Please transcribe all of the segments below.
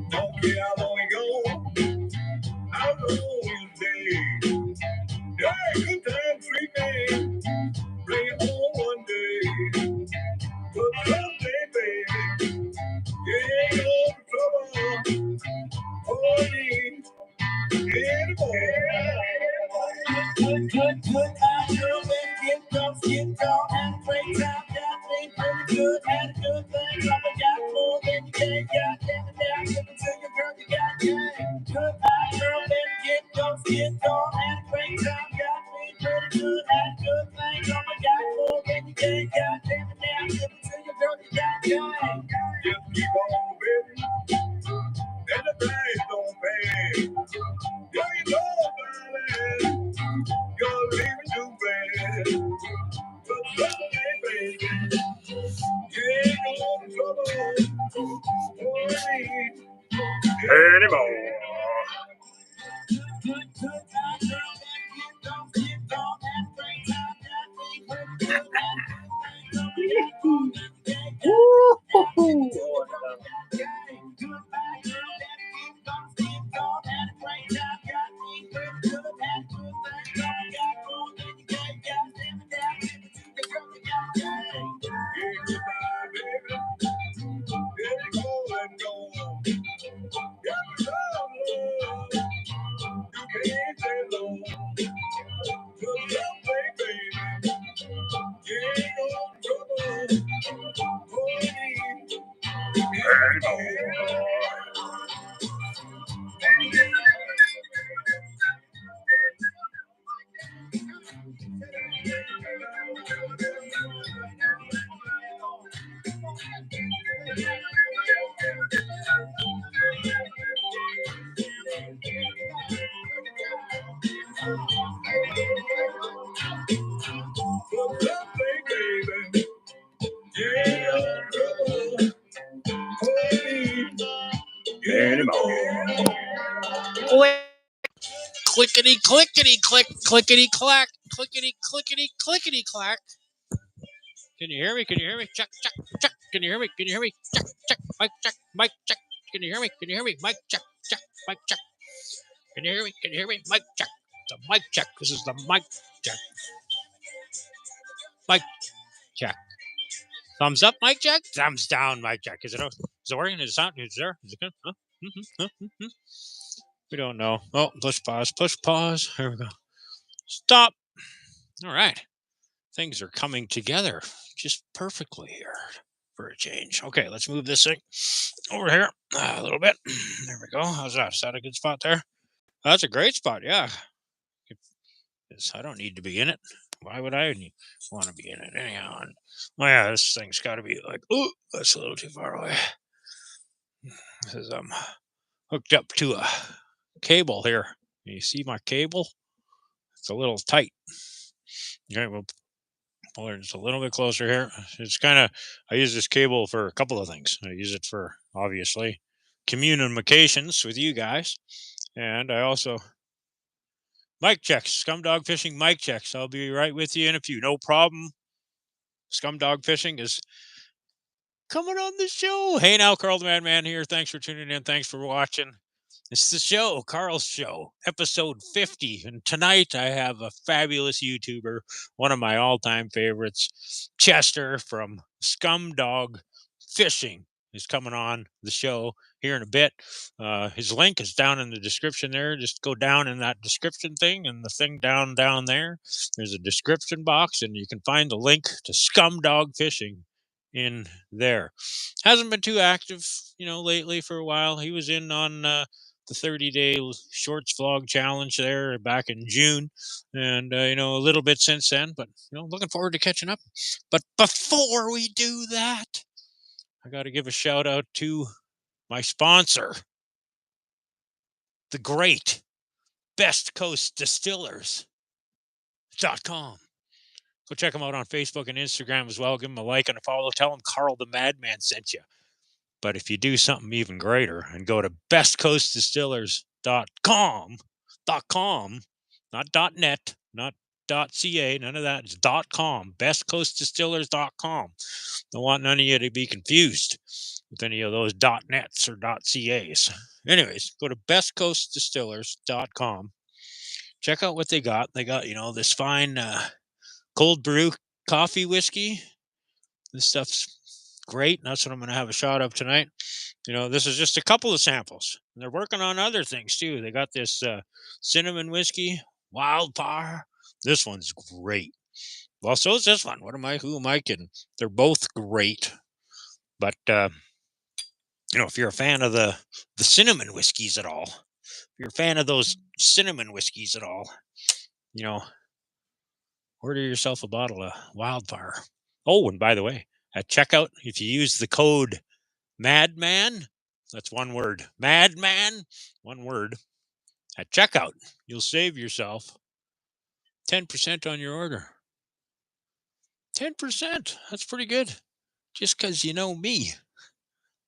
Don't care how long you go, how long you stay. Yeah, good time, sweet man. Bring it home one day. But someday, baby, you ain't no trouble for me anymore. Good time, girl, let's get drunk, and great time, got me pretty good, had a good thing, got more than you can, goddamn it, now, give it to your girl, you got game. Good time, girl, let's get drunk, and great time, got me pretty good, had a good thing, got more than you can, goddamn it, now, give it to your girl, you got game. Just keep on, baby, and the price don't pay. Yeah, you know, darling, you're leaving too bad. But someday, baby, you ain't no trouble for me anymore. Good time, girl, get on and bring time, got me pretty good, Clickety clickety click, clickety clack, clickety clickety clickety clack. Can you hear me? Can you hear me? Check, check, check. Can you hear me? Can you hear me? Check, check, mic check, mic check. Can you hear me? Can you hear me? Mic check, check, mic check. Can you hear me? Can you hear me? Mic check. The mic check. This is the mic check. Mic check. Thumbs up, mic check. Thumbs down, mic check. Is it working? Is it sound? Is there? Is it good? Huh? We don't know. Oh, push pause. Push pause. Here we go. Stop. All right. Things are coming together just perfectly here for a change. Okay, let's move this thing over here a little bit. There we go. How's that? Is that a good spot there? That's a great spot. Yeah. I don't need to be in it. Why would I want to be in it anyhow? And, oh yeah, this thing's got to be like, oh, that's a little too far away. This is hooked up to a cable here. You see my cable? It's a little tight. Okay, we'll pull it just a little bit closer here. It's kind of, I use this cable for a couple of things. I use it for, obviously, communications with you guys. And I also, mic checks, Scumdog Fishing mic checks. I'll be right with you in a few. No problem. Scumdog Fishing is coming on the show. Hey now, Carl the Madman here. Thanks for tuning in. Thanks for watching. It's the show, Carl's Show, episode 50. And tonight I have a fabulous YouTuber, one of my all-time favorites, Chester from Scumdog Fishing, is coming on the show here in a bit. His link is down in the description there. Just go down in that description thing and the thing down there. There's a description box, and you can find the link to Scumdog Fishing in there. Hasn't been too active, lately for a while. He was in on the 30-day shorts vlog challenge there back in June, and a little bit since then, but looking forward to catching up. But before we do that, I got to give a shout out to my sponsor, the great bestcoastdistillers.com. Go check them out on Facebook and Instagram as well. Give them a like and a follow. Tell them Carl the Madman sent you. But if you do something even greater and go to bestcoastdistillers.com, bestcoastdistillers.com. .com, not .net, not .ca, none of that. It's .com. bestcoastdistillers.com. Don't want none of you to be confused with any of those .nets or .cas. Anyways, go to bestcoastdistillers.com. Check out what they got. They got, this fine cold brew coffee whiskey. This stuff's great. That's what I'm going to have a shot of tonight. This is just a couple of samples. They're working on other things too. They got this cinnamon whiskey, Wildfire. This one's great. Well, so is this one. Who am I kidding? They're both great. But, if you're a fan of the cinnamon whiskeys at all, if you're a fan of those cinnamon whiskeys at all, order yourself a bottle of Wildfire. Oh, and by the way, at checkout, if you use the code MADMAN, that's one word, MADMAN, one word, at checkout, you'll save yourself 10% on your order. 10%. That's pretty good. Just because you know me.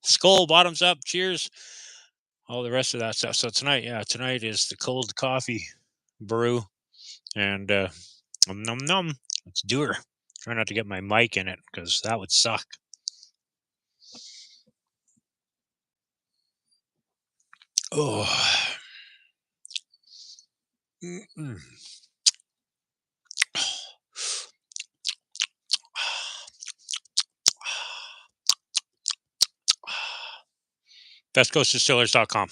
Skull, bottoms up, cheers, all the rest of that stuff. So tonight is the cold coffee brew, and nom. Let's do her. Try not to get my mic in it because that would suck. Oh. Mm-mm. bestcoastdistillers.com.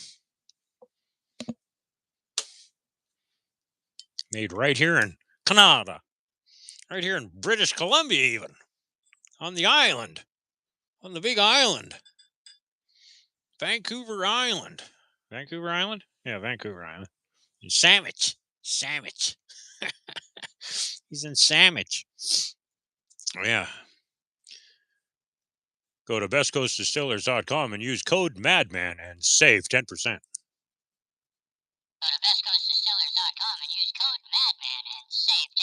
Made right here in Canada. Right here in British Columbia, even. On the island. On the big island. Vancouver Island. Vancouver Island? Yeah, Vancouver Island. In Sandwich. He's in Sandwich. Oh, yeah. Go to bestcoastdistillers.com and use code MADMAN and save 10%. Go to bestcoastdistillers.com and use code MADMAN and save 10%.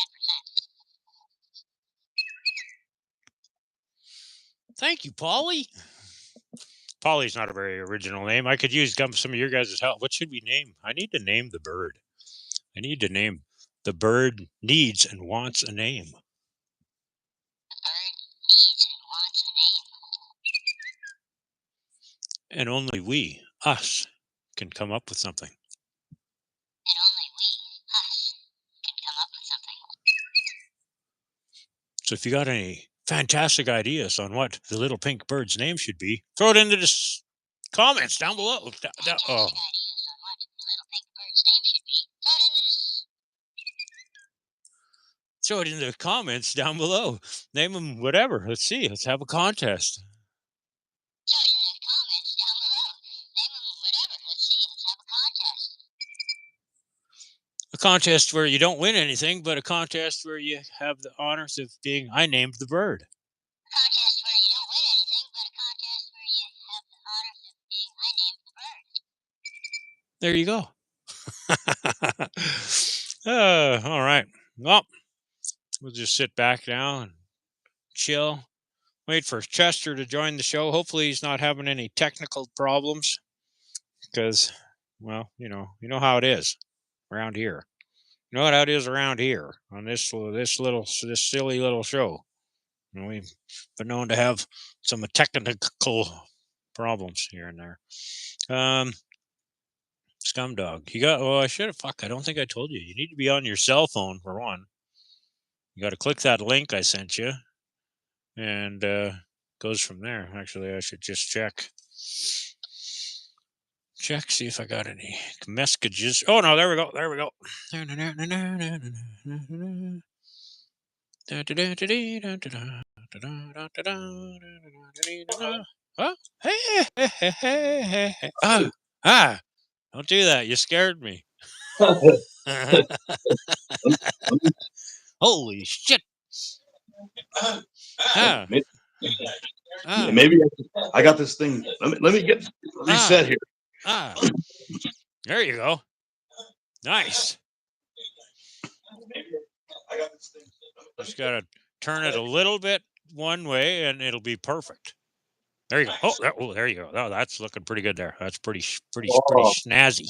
Thank you, Polly. Polly's not a very original name. I could use some of your guys' help. What should we name? I need to name the bird. The bird needs and wants a name. And only we, us, can come up with something. So if you got any fantastic ideas on what the little pink bird's name should be, throw it into the comments down below. Throw it in the comments down below. Name them whatever. Let's see. Let's have a contest. A contest where you don't win anything, but a contest where you have the honors of being, I named the bird. A contest where you don't win anything, but a contest where you have the honors of being, I named the bird. There you go. All right. Well, we'll just sit back now and chill. Wait for Chester to join the show. Hopefully he's not having any technical problems because, well, you know how it is around here. You know how it is around here on this silly little show. We've been known to have some technical problems here and there. Scumdog, I don't think I told you. You need to be on your cell phone for one. You got to click that link I sent you, and goes from there. Actually, I should just check, see if I got any messages. Oh no, there we go. Huh? Hey. Don't do that. You scared me. Holy shit. Maybe I got this thing. Let me get reset here. There you go. Nice. Just gotta turn it a little bit one way, and it'll be perfect. There you go. Oh, there you go. Oh, that's looking pretty good there. That's pretty snazzy.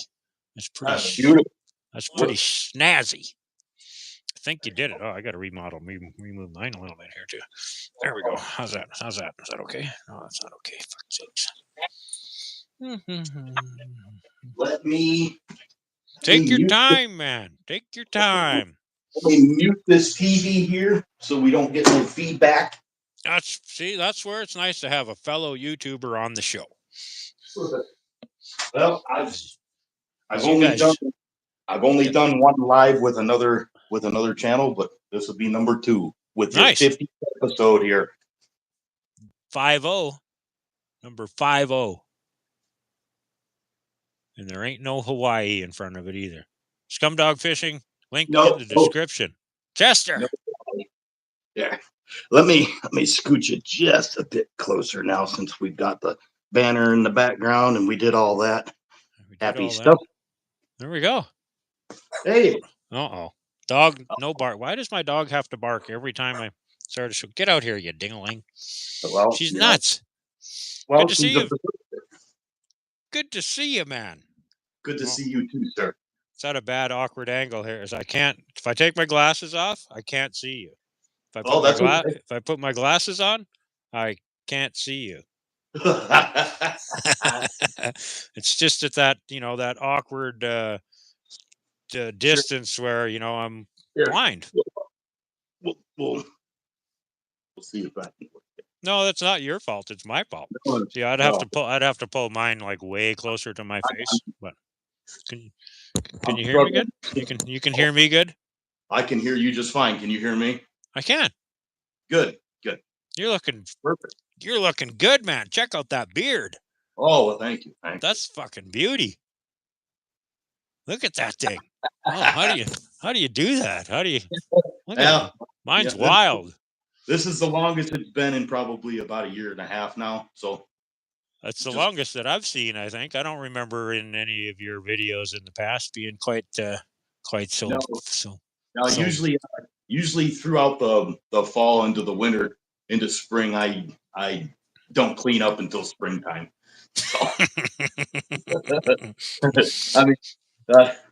That's pretty. Beautiful. That's pretty snazzy. I think you did it. Oh, I got to remove mine a little bit here too. There we go. How's that? Is that okay? No, that's not okay. Let me Take your time, man. Take your time. Let me mute this TV here so we don't get no feedback. That's where it's nice to have a fellow YouTuber on the show. Well, I've only done one live with another channel, but this will be number 2 with your 50th episode here. 50, number 50, and there ain't no Hawaii in front of it either. Scumdog Fishing, link in the description. Chester. Yeah, let me scoot you just a bit closer now, since we've got the banner in the background and we did all that happy stuff. There we go. Hey. Dog, no bark. Why does my dog have to bark every time I start a show? Get out here, you ding-a-ling. Well, she's nuts. Well, good to see you. Good to see you, man. Good to see you too, sir. It's at a bad, awkward angle here. If I take my glasses off, I can't see you. If I put my glasses on, I can't see you. It's just at that, that awkward distance where, I'm blind. We'll see if I can work it. No, that's not your fault. It's my fault. See, I'd have to pull mine like way closer to my face. But can you hear me good? You can hear me good? I can hear you just fine. Can you hear me? I can. Good. You're looking perfect. You're looking good, man. Check out that beard. Oh, well, thank you. That's fucking beauty. Look at that thing. Oh, how do you do that? How do you? Look at mine's wild. This is the longest it's been in probably about 1.5 years now. So that's the longest that I've seen. I think I don't remember in any of your videos in the past being quite so. Now, usually throughout the fall into the winter into spring, I don't clean up until springtime. So. I mean,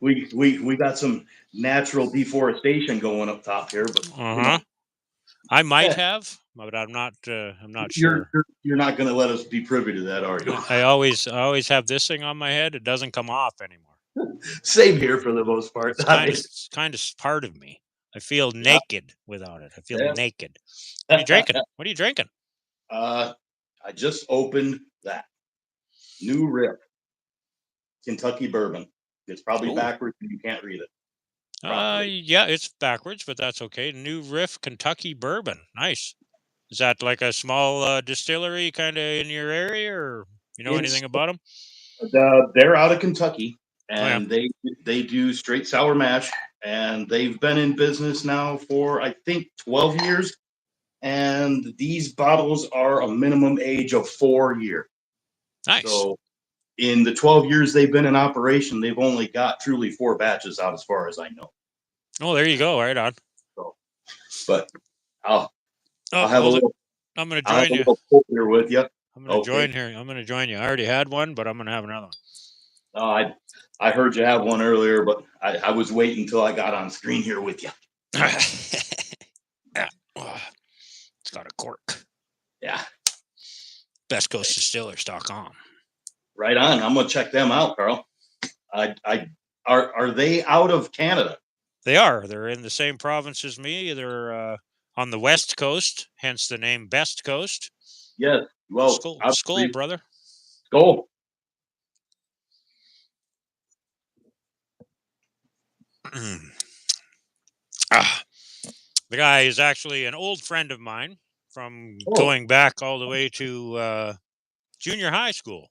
we got some natural deforestation going up top here, but I might have, but I'm not sure. You're not going to let us be privy to that, are you? I always have this thing on my head. It doesn't come off anymore. Same here for the most part. It's kind of part of me. I feel naked without it. I feel naked. What are you drinking? What are you drinking? I just opened that New Riff Kentucky bourbon. It's probably backwards and you can't read it. Yeah, it's backwards, but that's okay. New Riff Kentucky bourbon. Nice. Is that like a small distillery kind of in your area, or anything about them? They're out of Kentucky, and they do straight sour mash, and they've been in business now for I think 12 years, and these bottles are a minimum age of 4 years. Nice. So in the 12 years they've been in operation, they've only got truly 4 batches out as far as I know. Oh, there you go. Right on. So, but I'll have a little. I'm going to join you. Here with you. I'm going to join here. I'm going to join you. I already had one, but I'm going to have another one. I heard you have one earlier, but I was waiting until I got on screen here with you. Yeah. It's got a cork. Yeah. bestcoastdistillers.com. Right on. I'm gonna check them out, Carl. Are they out of Canada? They are. They're in the same province as me. They're on the West Coast, hence the name Best Coast. Yes. Well, skull, brother. Skull. The guy is actually an old friend of mine from going back all the way to junior high school.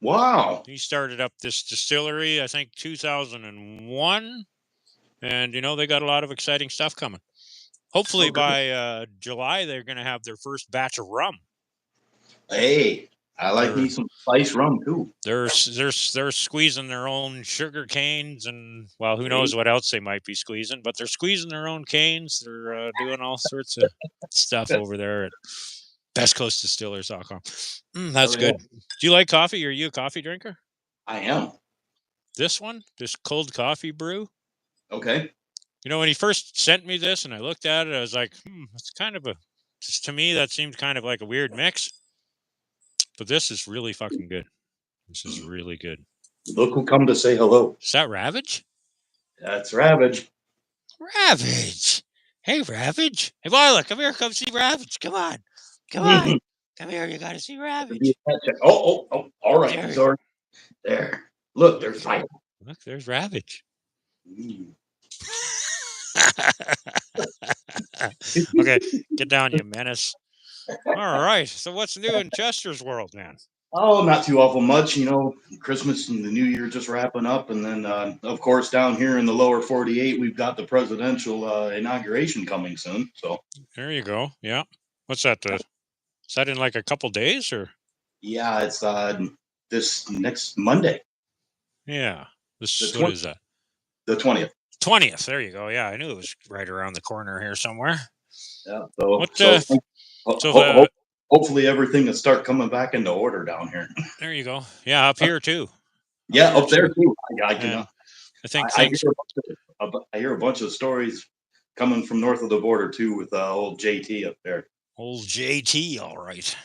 Wow. He started up this distillery, I think, 2001. And, they got a lot of exciting stuff coming. Hopefully by July, they're going to have their first batch of rum. Hey, I like me some spice rum, too. They're squeezing their own sugar canes and, well, who knows what else they might be squeezing. But they're squeezing their own canes. They're doing all sorts of stuff over there at bestcoastdistillers.com. That's good. Do you like coffee? Are you a coffee drinker? I am. this cold coffee brew. Okay. You know, when he first sent me this and I looked at it, I was like, it's kind of to me, that seemed kind of like a weird mix. But this is really fucking good. This is really good. Look who come to say hello. Is that Ravage? That's Ravage. Ravage. Hey, Ravage. Hey, Viola, come here. Come see Ravage. Come on. Come on. Come here. You got to see Ravage. Oh. All right. Sorry. There. Look, there's Viola. Look, there's Ravage. Okay, get down, you menace. All right. So what's new in Chester's world, man? Oh, not too awful much. You know, Christmas and the New Year just wrapping up. And then, of course, down here in the lower 48, we've got the presidential inauguration coming soon. So there you go. Yeah. What's that? Is that in like a couple days or? Yeah, it's this next Monday. Yeah. What is that? The 20th. 20th. There you go. Yeah, I knew it was right around the corner here somewhere. Yeah. Hopefully everything will start coming back into order down here. There you go. Yeah, up here too. Yeah, up there too. I think I hear a bunch of stories coming from north of the border too with old JT up there. Old JT, all right.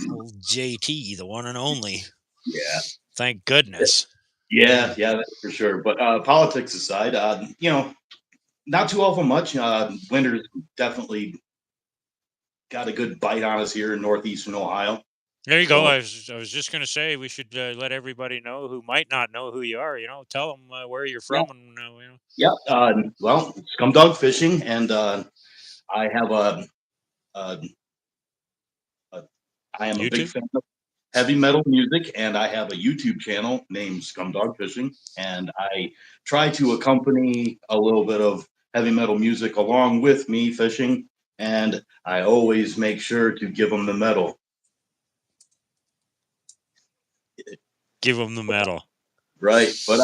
Old JT, the one and only. Yeah. Thank goodness. Yeah, that's for sure. But politics aside, you know, not too awful much. Winter's definitely got a good bite on us here in northeastern Ohio. There you go. I was just going to say we should let everybody know who might not know who you are. You know, tell them where you're from. Yeah. And, you know. Yeah. Well, Scumdog Fishing, and I have I am a big fan of heavy metal music, and I have a YouTube channel named Scumdog Fishing, and I try to accompany a little bit of heavy metal music along with me fishing, and I always make sure to give them the medal. Give them the medal. Right, but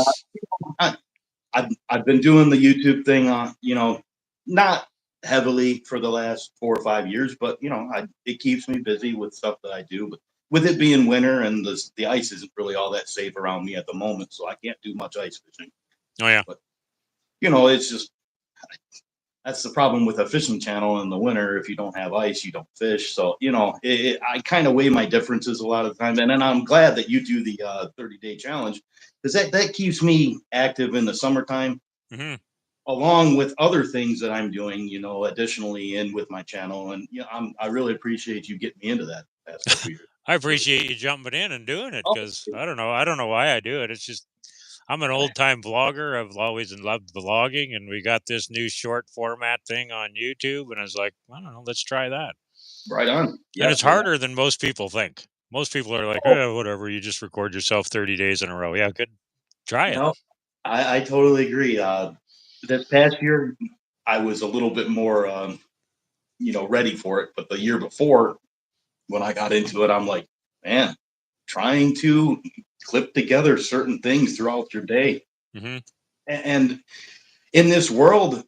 I've been doing the YouTube thing, you know, not heavily for the last 4 or 5 years, but you know, it keeps me busy with stuff that I do. But with it being winter and the ice isn't really all that safe around me at the moment, so I can't do much ice fishing. Oh yeah, but you know, it's just that's the problem with a fishing channel in the winter. If you don't have ice, you don't fish. So you know, I kind of weigh my differences a lot of the time, and then I'm glad that you do the 30-day challenge because that keeps me active in the summertime. Mm-hmm. Along with other things that I'm doing, you know, additionally in with my channel. And you know, I really appreciate you getting me into that past couple years. I appreciate you jumping in and doing it because I don't know why I do it. It's just I'm an old time vlogger. I've always loved vlogging, and we got this new short format thing on YouTube, and I was like, I don't know, let's try that. Right on. Yeah, and it's harder than most people think. Most people are like, whatever, you just record yourself 30 days in a row. Yeah, good. Try it. No, I totally agree. This past year, I was a little bit more, you know, ready for it. But the year before, when I got into it, I'm like, man, trying to clip together certain things throughout your day. Mm-hmm. And in this world,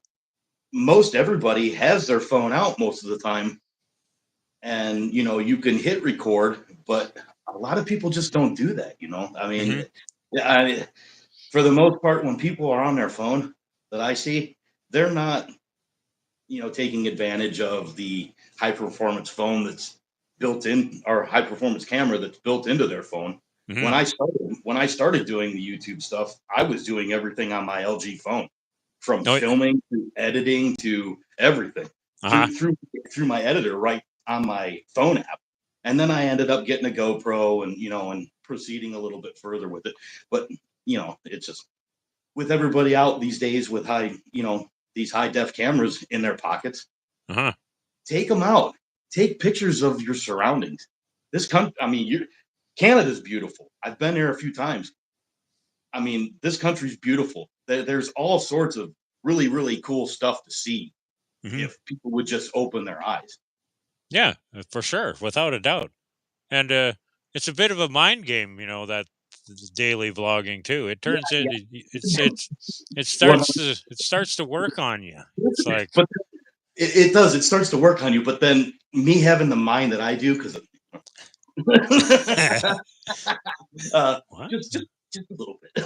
most everybody has their phone out most of the time. And, you know, you can hit record, but a lot of people just don't do that, you know. I mean, for the most part, when people are on their phone that I see, they're not, you know, taking advantage of the high performance phone that's built in, or high performance camera that's built into their phone. Mm-hmm. When I started doing the YouTube stuff, I was doing everything on my LG phone, from filming to editing to everything through my editor right on my phone app. And then I ended up getting a GoPro and, you know, and proceeding a little bit further with it. But, you know, it's just with everybody out these days with these high def cameras in their pockets, take them out, take pictures of your surroundings. This country, I mean, Canada's beautiful. I've been there a few times. I mean, this country's beautiful. There's all sorts of really, really cool stuff to see if people would just open their eyes. Yeah, for sure, without a doubt. And it's a bit of a mind game, you know, that daily vlogging too. It turns it starts to work on you. It's like, but it does. It starts to work on you. But then me having the mind that I do, because just a little bit.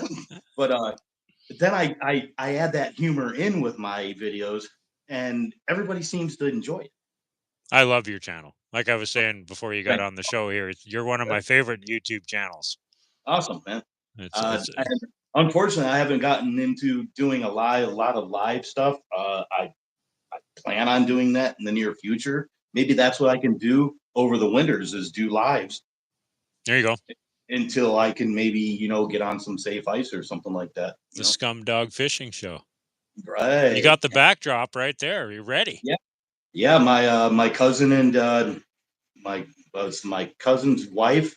But then I add that humor in with my videos, and everybody seems to enjoy it. I love your channel. Like I was saying before you got on the show here, you're one of my favorite YouTube channels. Awesome, man. It's And unfortunately, I haven't gotten into doing a lot of live stuff. I plan on doing that in the near future. Maybe that's what I can do over the winters is do lives. There you go. Until I can maybe, get on some safe ice or something like that. The Scumdog Fishing Show. Right. You got the backdrop right there. You're ready. Yeah. Yeah. My cousin and my cousin's wife.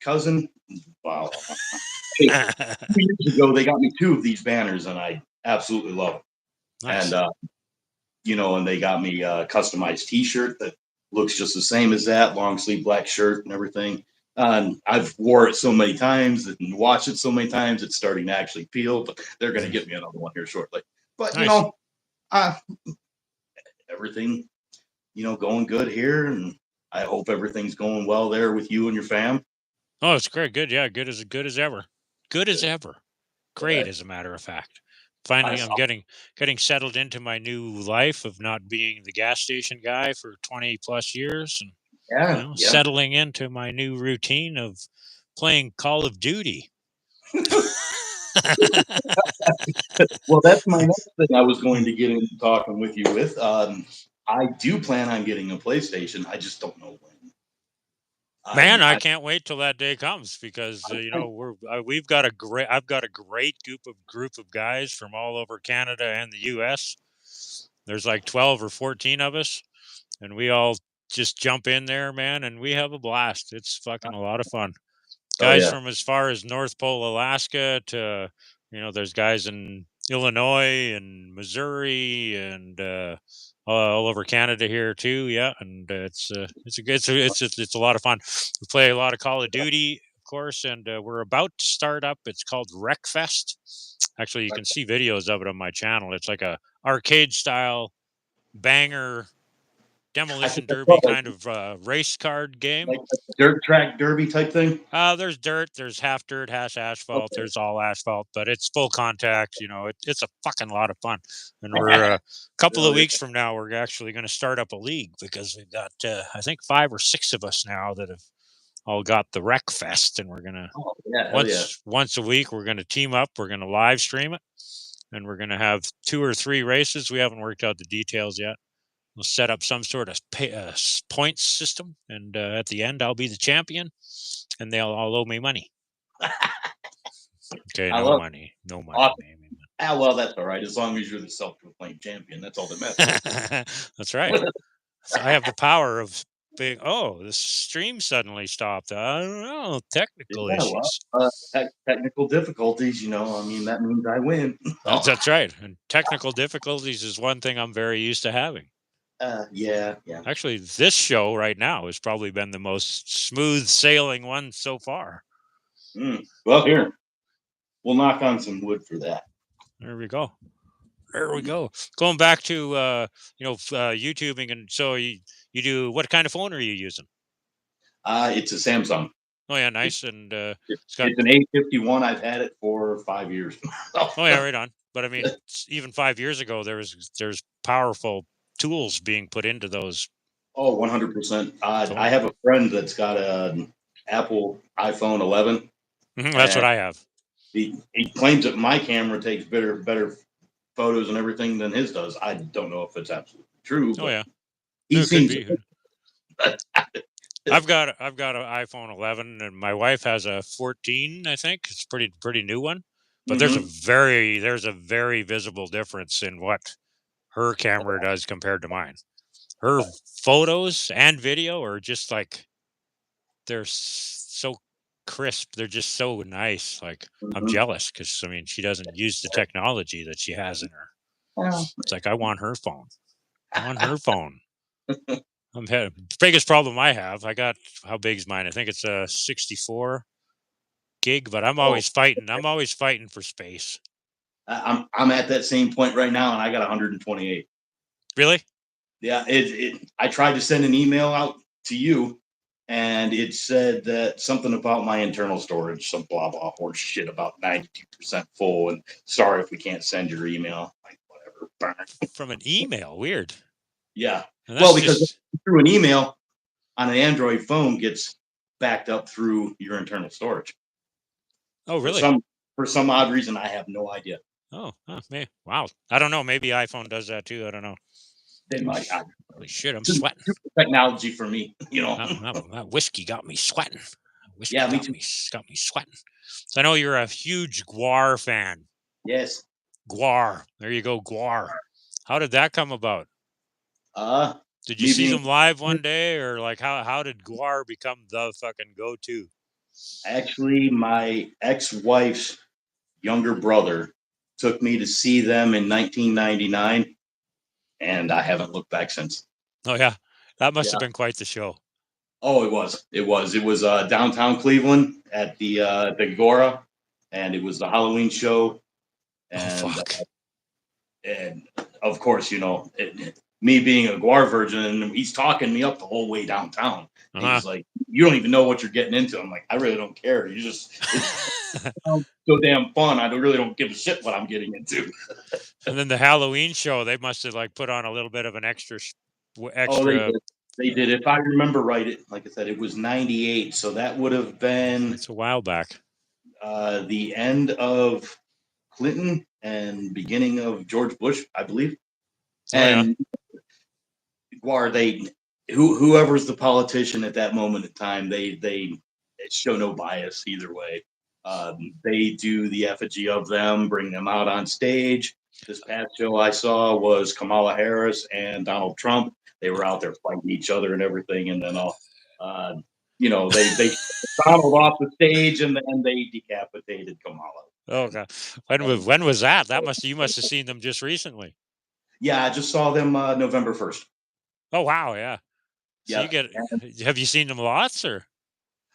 Cousin. Wow. 2 years ago, they got me 2 of these banners, and I absolutely love them. Nice. And and they got me a customized T-shirt that looks just the same as that, long sleeve black shirt and everything. I've wore it so many times and watched it so many times, it's starting to actually peel. But they're going to get me another one here shortly. But nice. everything, going good here, and I hope everything's going well there with you and your fam. Oh, it's great. Good. Yeah, good as ever. Good as ever. Great, as a matter of fact. Finally, I'm getting settled into my new life of not being the gas station guy for 20 plus years, and settling into my new routine of playing Call of Duty. Well, that's my next thing I was going to get into talking with you with. I do plan on getting a PlayStation. I just don't know when. Man, I can't wait till that day comes because I've got a great group of guys from all over Canada and the U.S. There's like 12 or 14 of us, and we all just jump in there, man, and we have a blast. It's fucking a lot of fun. Guys from as far as North Pole, Alaska to, there's guys in Illinois and Missouri and all over Canada here too. Yeah, and it's a lot of fun. We play a lot of Call of Duty, of course, and we're about to start up. It's called Wreckfest. Actually, you can see videos of it on my channel. It's like a arcade style banger demolition derby kind of race card game, like a dirt track derby type thing. There's dirt, there's half dirt, half asphalt, there's all asphalt, but it's full contact. It's a fucking lot of fun. And we're a couple of weeks from now, we're actually going to start up a league because we've got I think 5 or 6 of us now that have all got the Wreck Fest, and we're gonna once a week we're going to team up, we're going to live stream it, and we're going to have 2 or 3 races. We haven't worked out the details yet. We'll set up some sort of points system, and at the end, I'll be the champion, and they'll all owe me money. Okay, no money. Well, that's all right. As long as you're the self-proclaimed champion, that's all that matters. That's right. So I have the power of being. Oh, the stream suddenly stopped. I don't know. Technical issues. Technical difficulties. That means I win. That's right. And technical difficulties is one thing I'm very used to having. Yeah. Actually, this show right now has probably been the most smooth sailing one so far. Well, here, we'll knock on some wood for that. There we go. Going back to YouTubing, and so you do. What kind of phone are you using? It's a Samsung. Oh yeah, nice. And it's an A51. I've had it for 5 years. Oh yeah, right on. But I mean, even 5 years ago, there's powerful tools being put into those. Oh, 100%. I have a friend that's got an Apple iPhone 11. That's what I have. He claims that my camera takes better photos and everything than his does. I don't know if it's absolutely true. Oh yeah, he seems. I've got an iPhone 11, and my wife has a 14. I think it's pretty new one. But there's a very visible difference in what her camera does compared to mine. Her photos and video are just like, they're so crisp. They're just so nice. Like, I'm jealous because, she doesn't use the technology that she has in her. It's like, I want her phone. Biggest problem I have, how big's mine? I think it's a 64 gig, but I'm always fighting. I'm always fighting for space. I'm at that same point right now, and I got 128. Really? Yeah. I tried to send an email out to you, and it said that something about my internal storage, some blah blah horse shit about 92% full, and sorry if we can't send your email. Like whatever. From an email, weird. Yeah. And Well, that's because just through an email on an Android phone gets backed up through your internal storage. oh really? For some odd reason, I have no idea. Oh, man. Wow. I don't know. Maybe iPhone does that too. I don't know. They might. Holy shit, I'm It's sweating. technology for me, you know. That whiskey got me sweating. Whiskey Yeah, me got too. got me sweating. So I know you're a huge Gwar fan. Yes. Gwar. There you go, Gwar. How did that come about? Did you see them live one day, or like how did Gwar become the fucking go-to? Actually, my ex-wife's younger brother took me to see them in 1999, and I haven't looked back since. Oh yeah, that must have been quite the show. Oh, it was. It was downtown Cleveland at the Gwar, and it was the Halloween show. And, and of course, you know, me being a Gwar virgin, and he's talking me up the whole way downtown. And he's like, "You don't even know what you're getting into." I'm like, "I really don't care. You just it's so damn fun. I really don't give a shit what I'm getting into." And then the Halloween show, they must have like put on a little bit of an extra. Oh, they did. If I remember right, like I said, it was 98, so that would have been it's a while back. The end of Clinton and beginning of George Bush, I believe. And Gwar, whoever's the politician at that moment in time, they show no bias either way. They do the effigy of them, bring them out on stage. This past show I saw was Kamala Harris and Donald Trump. They were out there fighting each other and everything, and then you know, they Donald off the stage, and then they decapitated Kamala. Oh god, when was that? You must have seen them just recently. Yeah, I just saw them November 1st. Oh wow, yeah. So have you seen them lots or?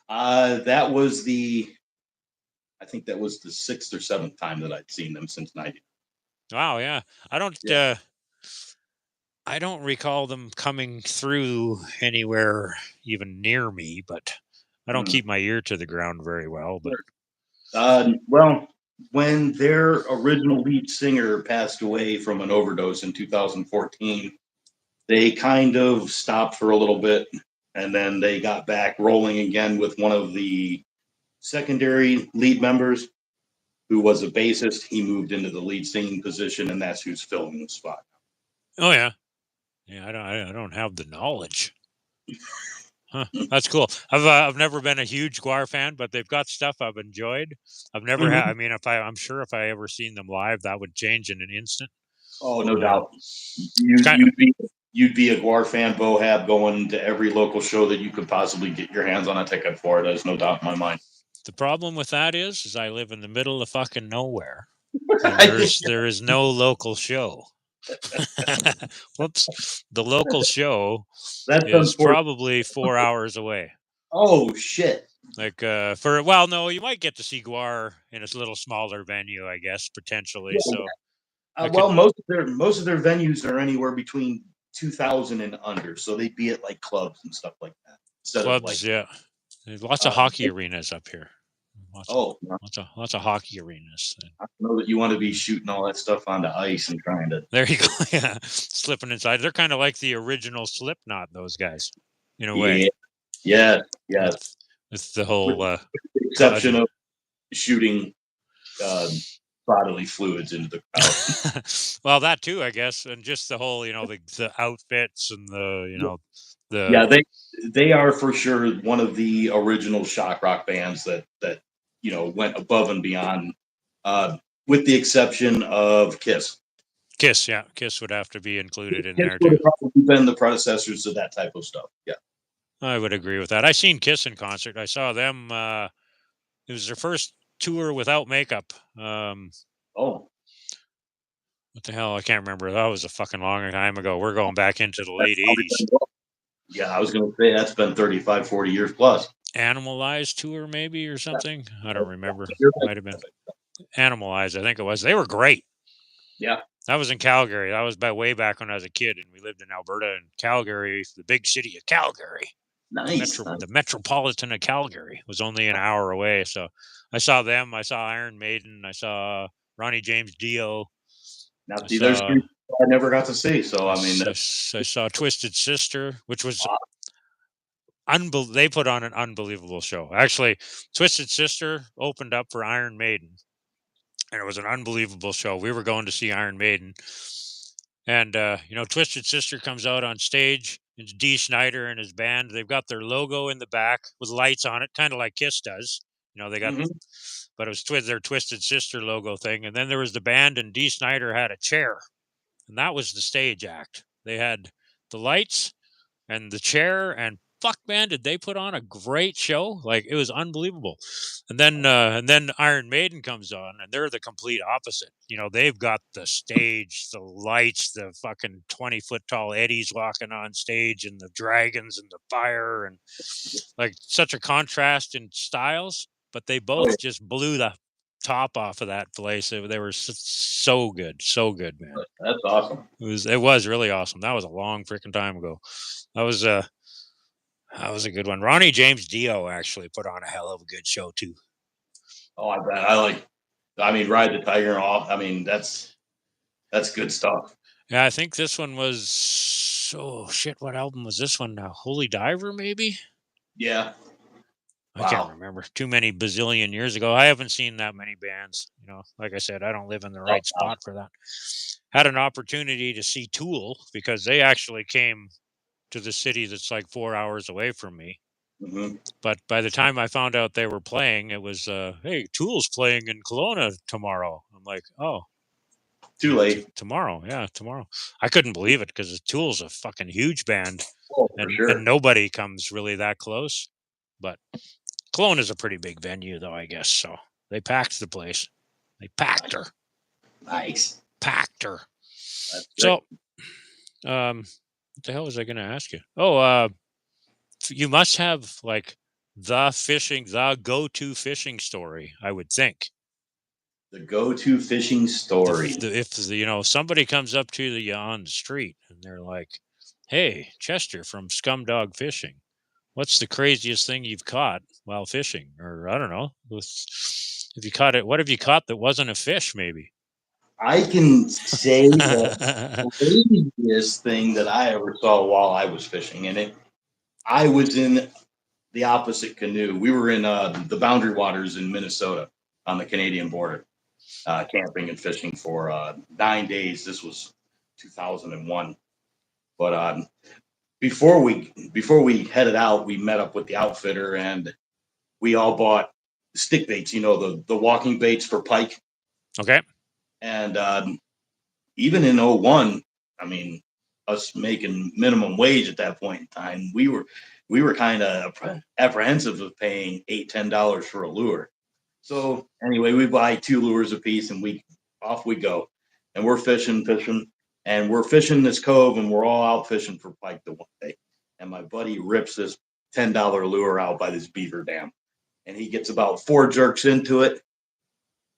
That was I think that was the 6th or 7th time that I'd seen them since 90. Wow, yeah. I don't recall them coming through anywhere even near me, but I don't keep my ear to the ground very well. But well, when their original lead singer passed away from an overdose in 2014, they kind of stopped for a little bit, and then they got back rolling again with one of the secondary lead members who was a bassist. He moved into the lead singing position, and that's who's filling the spot. Oh yeah. Yeah, I don't have the knowledge. Huh, that's cool. I've never been a huge Gwar fan, but they've got stuff I've enjoyed. I've never had. I mean, I'm sure if I ever seen them live, that would change in an instant. Oh, no doubt. You'd be a Gwar fan, Bohab, going to every local show that you could possibly get your hands on a ticket for. There's no doubt in my mind. The problem with that is I live in the middle of fucking nowhere. And there is no local show. Whoops. The local show is probably 4 hours away. Oh shit. Like no, you might get to see Gwar in a little smaller venue, I guess, potentially. Yeah. So most of their venues are anywhere between 2,000 and under, so they'd be at like clubs and stuff like that. Clubs, yeah. There's lots of hockey arenas up here. Lots of hockey arenas. I know that you want to be shooting all that stuff onto ice and trying to. There you go. Yeah, slipping inside. They're kind of like the original Slipknot. Those guys, in a way. Yeah. With the whole with the exception of shooting bodily fluids into the crowd. Well, that too, I guess, and just the whole, the outfits and they are for sure one of the original shock rock bands that went above and beyond, with the exception of Kiss. Kiss would have to be included in Kiss there would too. have probably been the predecessors to that type of stuff. Yeah, I would agree with that. I seen Kiss in concert. I saw them. It was their first tour without makeup. What the hell? I can't remember. That was a fucking long time ago. We're going back into the late 80s. Yeah, I was going to say that's been 35, 40 years plus. Animalized tour, maybe, or something. I don't remember. Might have been Animalized. I think it was. They were great. Yeah. That was in Calgary. That was way back when I was a kid, and we lived in Alberta, and Calgary, the big city of Calgary. Nice. The Metropolitan of Calgary was only an hour away. So I saw them. I saw Iron Maiden. I saw Ronnie James Dio. Now, see, there's three I never got to see. So, I mean, I saw Twisted Sister, which was they put on an unbelievable show. Actually, Twisted Sister opened up for Iron Maiden, and it was an unbelievable show. We were going to see Iron Maiden, and Twisted Sister comes out on stage. It's Dee Snider and his band. They've got their logo in the back with lights on it, kind of like Kiss does. They got, but it was their Twisted Sister logo thing. And then there was the band, and Dee Snider had a chair, and that was the stage act. They had the lights and the chair, and fuck, man, did they put on a great show? Like, it was unbelievable. And then Iron Maiden comes on, and they're the complete opposite. They've got the stage, the lights, the fucking 20-foot tall Eddies walking on stage, and the dragons and the fire, and like such a contrast in styles. But they both just blew the top off of that place. They were so good, man. That's awesome. It was really awesome. That was a long freaking time ago. That was a good one. Ronnie James Dio actually put on a hell of a good show too. Oh, I bet. Ride the Tiger off. I mean, that's good stuff. Yeah, I think this one was. Oh shit! What album was this one now? Holy Diver, maybe. Yeah. I can't remember. Too many bazillion years ago. I haven't seen that many bands. Like I said, I don't live in the right spot for that. Had an opportunity to see Tool because they actually came to the city that's like 4 hours away from me. Mm-hmm. But by the time I found out they were playing, it was, hey, Tool's playing in Kelowna tomorrow. I'm like, oh. Too late. Tomorrow. Yeah, tomorrow. I couldn't believe it because Tool's a fucking huge band. Oh, for sure. And nobody comes really that close. But Kelowna is a pretty big venue, though, I guess. So they packed the place. They packed her. Nice. Packed her. That's so, what the hell was I going to ask you? Oh, you must have like the go-to fishing story, I would think. The go-to fishing story. If somebody comes up to you on the street and they're like, "Hey, Chester from Scumdog Fishing, what's the craziest thing you've caught while fishing?" Or I don't know, if you caught it, what have you caught that wasn't a fish? Maybe. I can say the craziest thing that I ever saw while I was fishing, and I was in the opposite canoe. We were in the Boundary Waters in Minnesota on the Canadian border, camping and fishing for 9 days. This was 2001. But before we headed out, we met up with the outfitter, and we all bought stick baits. The walking baits for pike. Okay. And even in 01, I mean, us making minimum wage at that point in time, we were kind of apprehensive of paying $8-10 for a lure. So anyway, we buy 2 lures a piece, and off we go, and we're fishing, and we're fishing this cove, and we're all out fishing for pike the one day, and my buddy rips this $10 lure out by this beaver dam, and he gets about 4 jerks into it.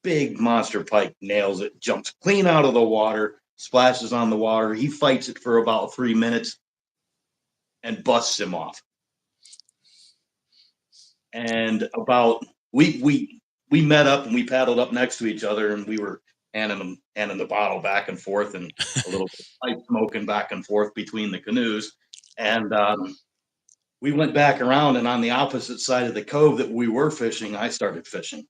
Big monster pike, nails it, jumps clean out of the water, splashes on the water. He fights it for about 3 minutes and busts him off. And we met up, and we paddled up next to each other, and we were handing the bottle back and forth, and a little pipe smoking back and forth between the canoes. And we went back around, and on the opposite side of the cove that we were fishing, I started fishing.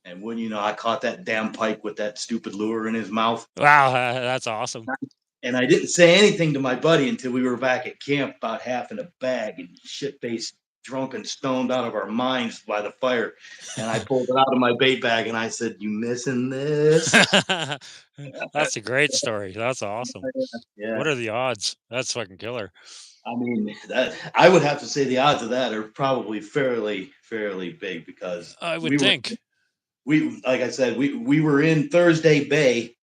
And when I caught that damn pike with that stupid lure in his mouth. Wow, that's awesome. And I didn't say anything to my buddy until we were back at camp, about half in a bag, and shit-faced, drunk and stoned out of our minds by the fire. And I pulled it out of my bait bag, and I said, "You missing this?" That's a great story. That's awesome. Yeah. What are the odds? That's fucking killer. I mean, I would have to say the odds of that are probably fairly big, because I would think. Like I said, we were in Thursday Bay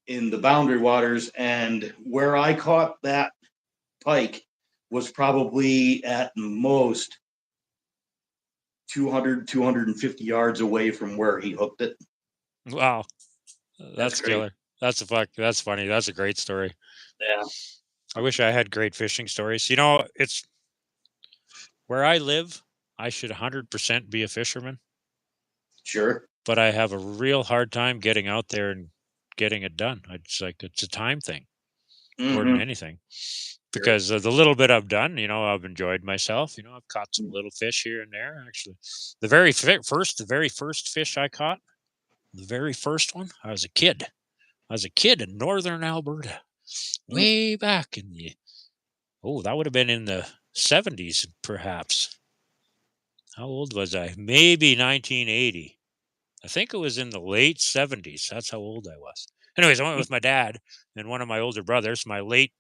in the Boundary Waters, and where I caught that pike was probably at most 250 yards away from where he hooked it. Wow. That's killer. That's funny. That's a great story. Yeah. I wish I had great fishing stories. where I live, I should 100% be a fisherman. Sure. But I have a real hard time getting out there and getting it done. It's a time thing more than anything. Because the little bit I've done, I've enjoyed myself. I've caught some little fish here and there. Actually, the very first fish I caught, the very first one, I was a kid. I was a kid in northern Alberta, way back in that would have been in the 70s, perhaps. How old was I? Maybe 1980. I think it was in the late 70s. That's how old I was. Anyways, I went with my dad and one of my older brothers, my late,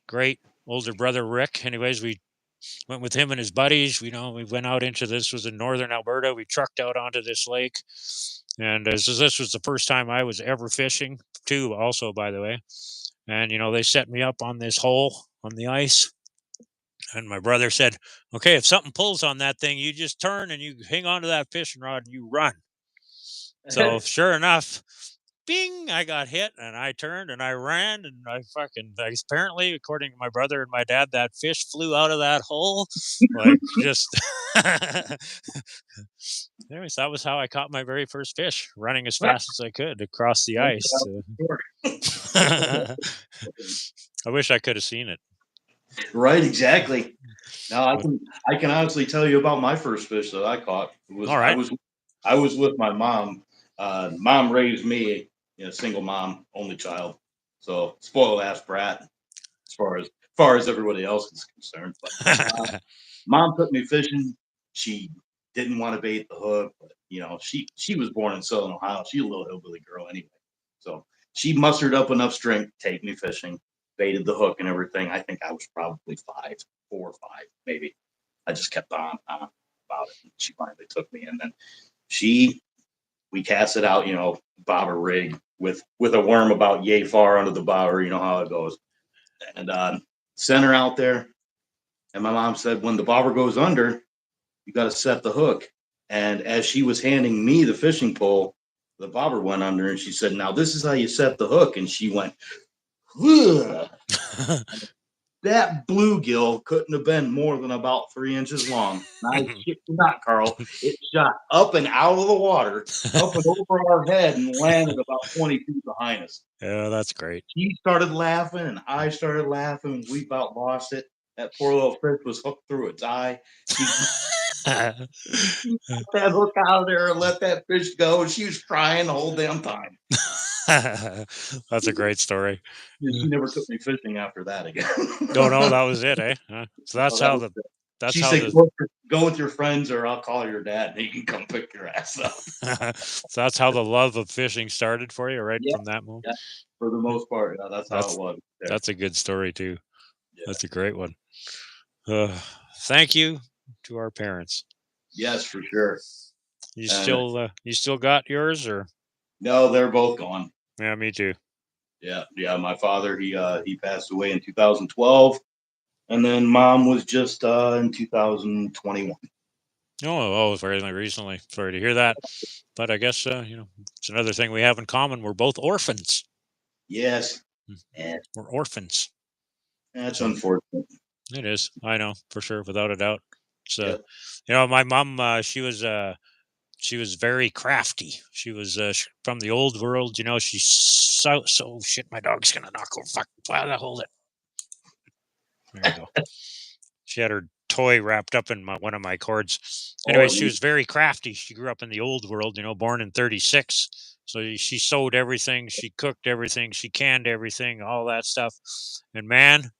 great older brother, Rick. Anyways, we went with him and his buddies. We went out into this was in northern Alberta. We trucked out onto this lake. And this was the first time I was ever fishing, too, also, by the way. And, they set me up on this hole on the ice. And my brother said, okay, if something pulls on that thing, you just turn and you hang on to that fishing rod and you run. So sure enough, bing, I got hit and I turned and I ran and apparently, according to my brother and my dad, that fish flew out of that hole. Like just, anyways, that was how I caught my very first fish, running as fast as I could across the ice. I wish I could have seen it. Right, exactly. Now I can honestly tell you about my first fish that I caught. All right. I was with my mom. Mom raised me, single mom, only child. So spoiled ass brat as far as everybody else is concerned. But mom took me fishing. She didn't want to bait the hook, but she was born in Southern Ohio. She's a little hillbilly girl anyway. So she mustered up enough strength to take me fishing, baited the hook and everything. I think I was probably 4 or 5, maybe. I just kept on about it. And she finally took me, and then we cast it out, bobber rig with a worm about yay far under the bobber. You know how it goes. And sent her out there. And my mom said, when the bobber goes under, you got to set the hook. And as she was handing me the fishing pole, the bobber went under, and she said, now this is how you set the hook. And she went, that bluegill couldn't have been more than about 3 inches long. I shit you not, Carl. It shot up and out of the water, up and over our head, and landed about 20 feet behind us. Yeah, that's great. She started laughing, and I started laughing. We about lost it. That poor little fish was hooked through its eye. She got that hook out of there and let that fish go. She was crying the whole damn time. That's a great story. She never took me fishing after that again. No, that was it, eh? So that's how she said, go with your friends, or I'll call your dad and he can come pick your ass up. So that's how the love of fishing started for you, right? From that moment? Yeah, for the most part, that's how it was. Yeah. That's a good story, too. Yeah. That's a great one. Thank you to our parents. Yes, for sure. You still got yours, or? No, they're both gone. Yeah, me too. Yeah. My father, he passed away in 2012, and then mom was just in 2021. Oh, very recently. Sorry to hear that, but I guess it's another thing we have in common. We're both orphans. Yes. We're orphans. That's unfortunate. It is. I know, for sure, without a doubt. So, my mom, she was very crafty. She was from the old world, she's so shit. My dog's going to knock over. Fuck, hold it. There you go. She had her toy wrapped up in one of my cords. Anyway, she was very crafty. She grew up in the old world, born in 1936. So she sewed everything. She cooked everything. She canned everything, all that stuff. And man,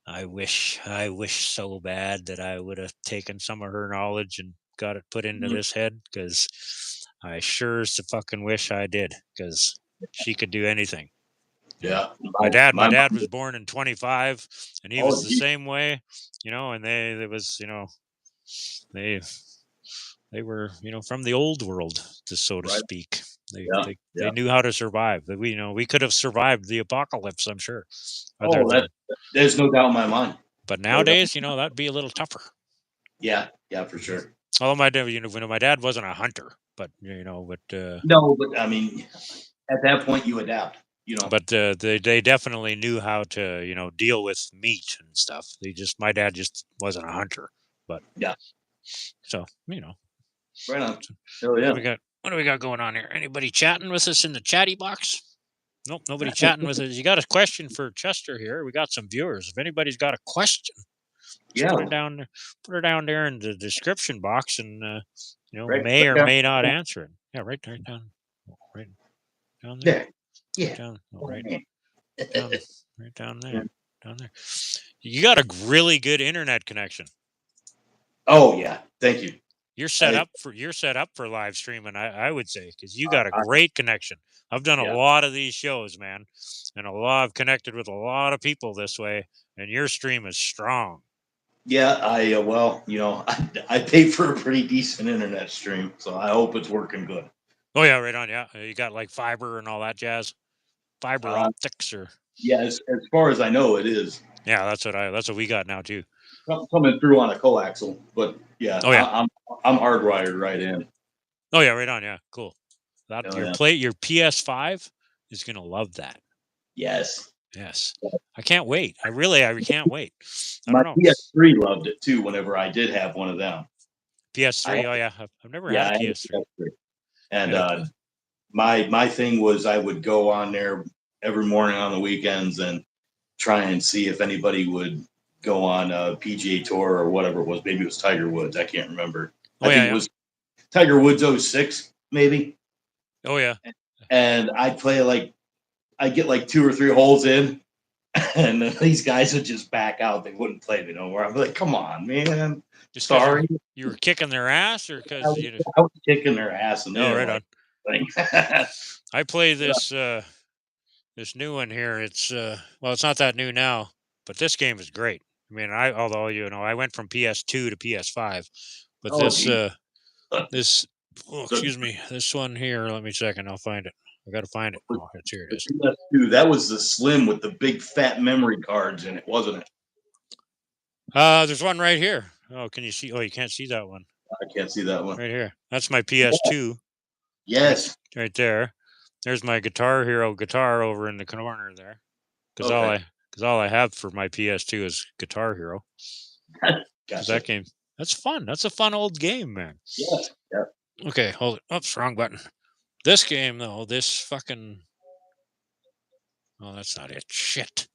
I wish so bad that I would have taken some of her knowledge and got it put into this head, because I sure as the fucking wish I did, because she could do anything. Yeah. My dad was born in 1925, and he was the same way, and they were, from the old world, so to speak. They knew how to survive. We could have survived the apocalypse, I'm sure. There's no doubt in my mind. But nowadays, that'd be a little tougher. Yeah, for sure. Although my dad wasn't a hunter, but no, but I mean, at that point you adapt. But they definitely knew how to deal with meat and stuff. My dad just wasn't a hunter. But yeah. So, you know. Right on. Oh, yeah. What do we got going on here? Anybody chatting with us in the chatty box? Nope, nobody chatting with us. You got a question for Chester here? We got some viewers. If anybody's got a question, just put it down there. Put it down there in the description box, and you know, may or may not answer it. Yeah, right down there. Yeah. Down, right down there. Down there. You got a really good internet connection. Oh yeah, thank you. You're set up for live streaming, I would say, because you got a great connection. I've done a lot of these shows, man, and I've connected with a lot of people this way, and your stream is strong. Yeah, well, you know, I pay for a pretty decent internet stream, so I hope it's working good. Oh yeah, right on. Yeah, you got like fiber and all that jazz, fiber optics, or yeah, as far as I know, it is. Yeah, that's what we got now too. Coming through on a coaxial, but yeah, I'm hardwired right in. Oh yeah, right on. Yeah, cool. Your PS5 is gonna love that. Yes. I can't wait. I can't wait. My PS3 loved it too. Whenever I did have one of them. PS3. Oh yeah, I've never had a PS3. And my thing was I would go on there every morning on the weekends and try and see if anybody would go on a PGA Tour or whatever it was. Maybe it was Tiger Woods. I can't remember. I think it was Tiger Woods 06, maybe. Oh yeah. And I'd get like 2 or 3 holes in, and these guys would just back out. They wouldn't play me no more. I'm like, come on, man. Just sorry. You were kicking their ass, or because I was kicking their ass. And right on. I play this this new one here. It's it's not that new now, but this game is great. I mean, although I went from PS2 to PS5, but this one here. Let me check and I'll find it. I got to find it. Oh, here it is. PS2, that was the slim with the big fat memory cards in it, wasn't it? There's one right here. Oh, can you see? Oh, you can't see that one. I can't see that one. Right here. That's my PS2. Yes. Right there. There's my Guitar Hero guitar over in the corner there. Because all I have for my PS2 is Guitar Hero. Gotcha. That game, that's fun. That's a fun old game, man. Yes. Yeah. Okay, hold it. Oops, wrong button. This game, though, oh, that's not it. Shit.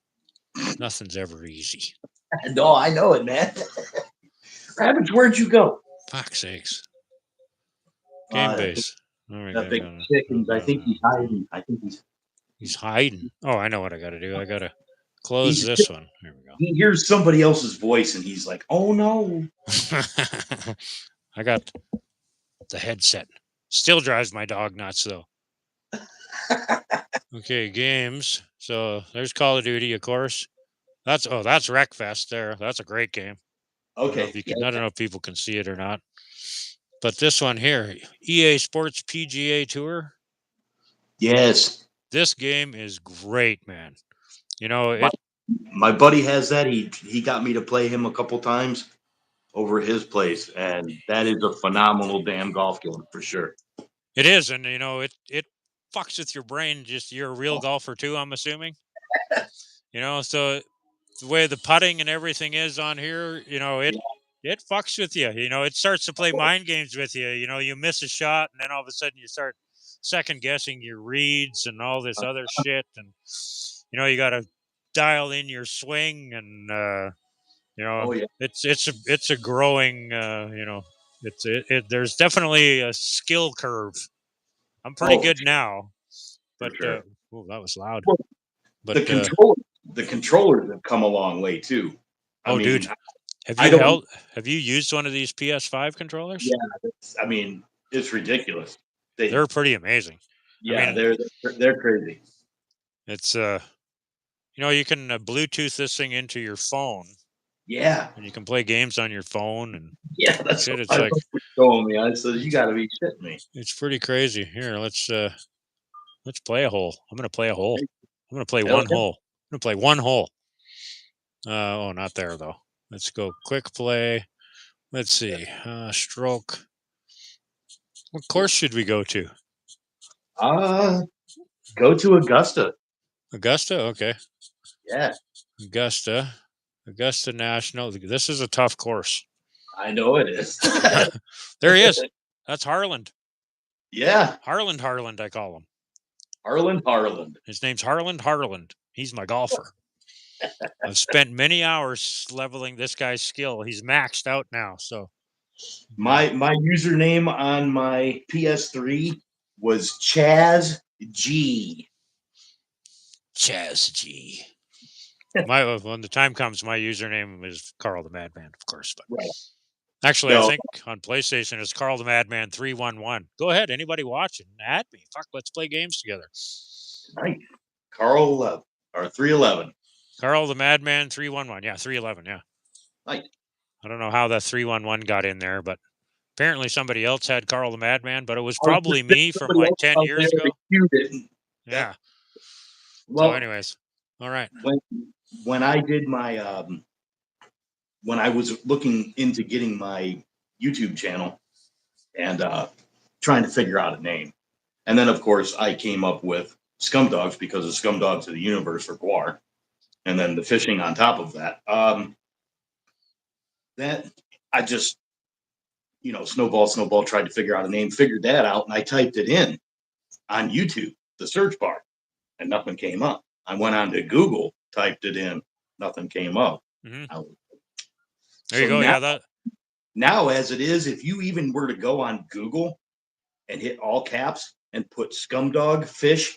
Nothing's ever easy. No, I know it, man. Rabbits, where'd you go? Fuck's sakes. Game base. That big chickens. I think he's hiding. He's hiding. Oh, I know what I got to do. I got to close this one. Here we go. He hears somebody else's voice, and he's like, "Oh no!" I got the headset. Still drives my dog nuts, though. Okay, games. So there's Call of Duty, of course. That's Wreckfest there. That's a great game. Okay. I don't know if people can see it or not. But this one here, EA Sports PGA Tour. Yes. This game is great, man. You know, my buddy has that. He got me to play him a couple times over his place, and that is a phenomenal damn golf game for sure. It is, and you know, it fucks with your brain. Just you're a real golfer too, I'm assuming. You know, so the way the putting and everything is on here, you know, it fucks with you. You know, it starts to play mind games with you. You know, you miss a shot, and then all of a sudden you start second guessing your reads and all this other shit, and you know, you got to dial in your swing, and you know, it's a growing. You know, there's definitely a skill curve. I'm pretty good now, but sure. That was loud. Well, but the controllers have come a long way too. I mean, dude, have you used one of these PS5 controllers? Yeah, I mean, it's ridiculous. They're pretty amazing. Yeah, I mean, they're crazy. It's you know, you can Bluetooth this thing into your phone. Yeah, and you can play games on your phone, and that's shit. It's like showing me. I said, you got to be shitting me. It's pretty crazy. Here, let's play a hole. I'm gonna play a hole. I'm gonna play one hole. I'm gonna play one hole. Oh, not there though. Let's go quick play. Let's see. Stroke. What course should we go to? Go to Augusta. Augusta? Okay. Yeah. Augusta National. This is a tough course. I know it is. There he is. That's Harland. Yeah. Harland, I call him. Harland. His name's Harland. He's my golfer. I've spent many hours leveling this guy's skill. He's maxed out now. So my username on my PS3 was Chaz G. Chaz G. When the time comes, my username is Carl the Madman, of course. But right. Actually, I think on PlayStation it's Carl the Madman 311. Go ahead, anybody watching, add me. Fuck, let's play games together. Right. Carl or 311. Carl the Madman 311. Yeah, 311. Yeah. Right. I don't know how that 311 got in there, but apparently somebody else had Carl the Madman, but it was probably me from like 10 years ago. Yeah. Well, so anyways, all right. When I did my when I was looking into getting my YouTube channel and trying to figure out a name, and then of course I came up with Scumdogs because of Scumdogs of the Universe for Gwar, and then the fishing on top of that. That I just, snowball, tried to figure out a name, figured that out, and I typed it in on YouTube, the search bar, and nothing came up. I went on to Google, typed it in, nothing came up. Mm-hmm. There you go. Now, now, as it is, if you even were to go on Google and hit all caps and put Scumdog Fish,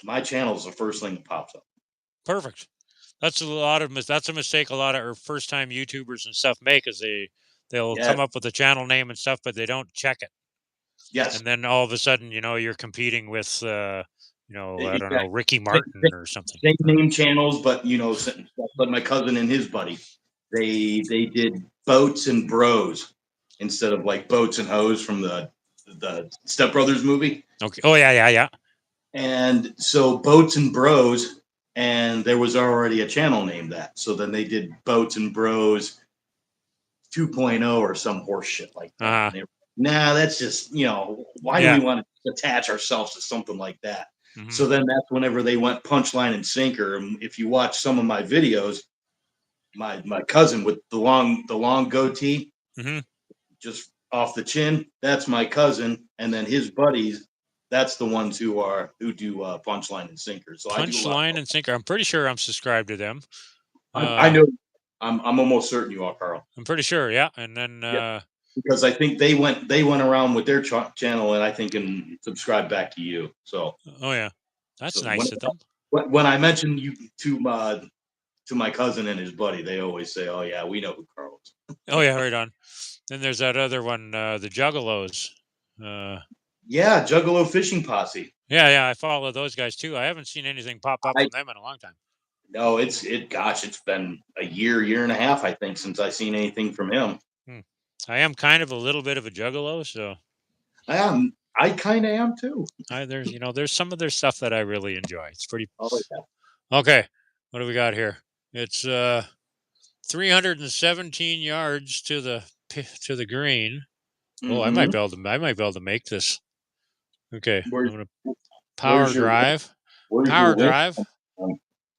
my channel is the first thing that pops up. Perfect. That's a mistake a lot of first time YouTubers and stuff make, is they'll come up with a channel name and stuff, but they don't check it. Yes. And then all of a sudden, you're competing with I don't know, Ricky Martin or something. Same name channels, but but my cousin and his buddy, they did Boats and Bros instead of like Boats and Hoes from the Step Brothers movie. Okay. Oh yeah. And so Boats and Bros, and there was already a channel named that. So then they did Boats and Bros 2.0 or some horse shit like that. Nah, that's just, why do we want to attach ourselves to something like that? Mm-hmm. So then that's whenever they went punchline and sinker. And if you watch some of my videos, my cousin with the long goatee, mm-hmm. just off the chin, that's my cousin. And then his buddies, that's the ones who do punchline and sinker. So punchline and sinker. I'm pretty sure I'm subscribed to them. I know. I'm almost certain you are, Carl. I'm pretty sure. Yeah. And then, because I think they went around with their channel and I think and subscribed back to you. So. Oh yeah. That's nice of them. When I mentioned you to my cousin and his buddy, they always say, "Oh yeah, we know who Carl is." Oh yeah, right on. Then there's that other one, the Juggalos. Yeah, Juggalo Fishing Posse. Yeah, I follow those guys too. I haven't seen anything pop up from them in a long time. No, it's been a year and a half, I think, since I've seen anything from him. I am kind of a little bit of a Juggalo, so. I kind of am too. There's some of their stuff that I really enjoy. It's pretty. Oh, yeah. Okay, what do we got here? It's 317 yards to the green. Mm-hmm. Oh, I might be able to make this. Okay, I'm gonna power drive. The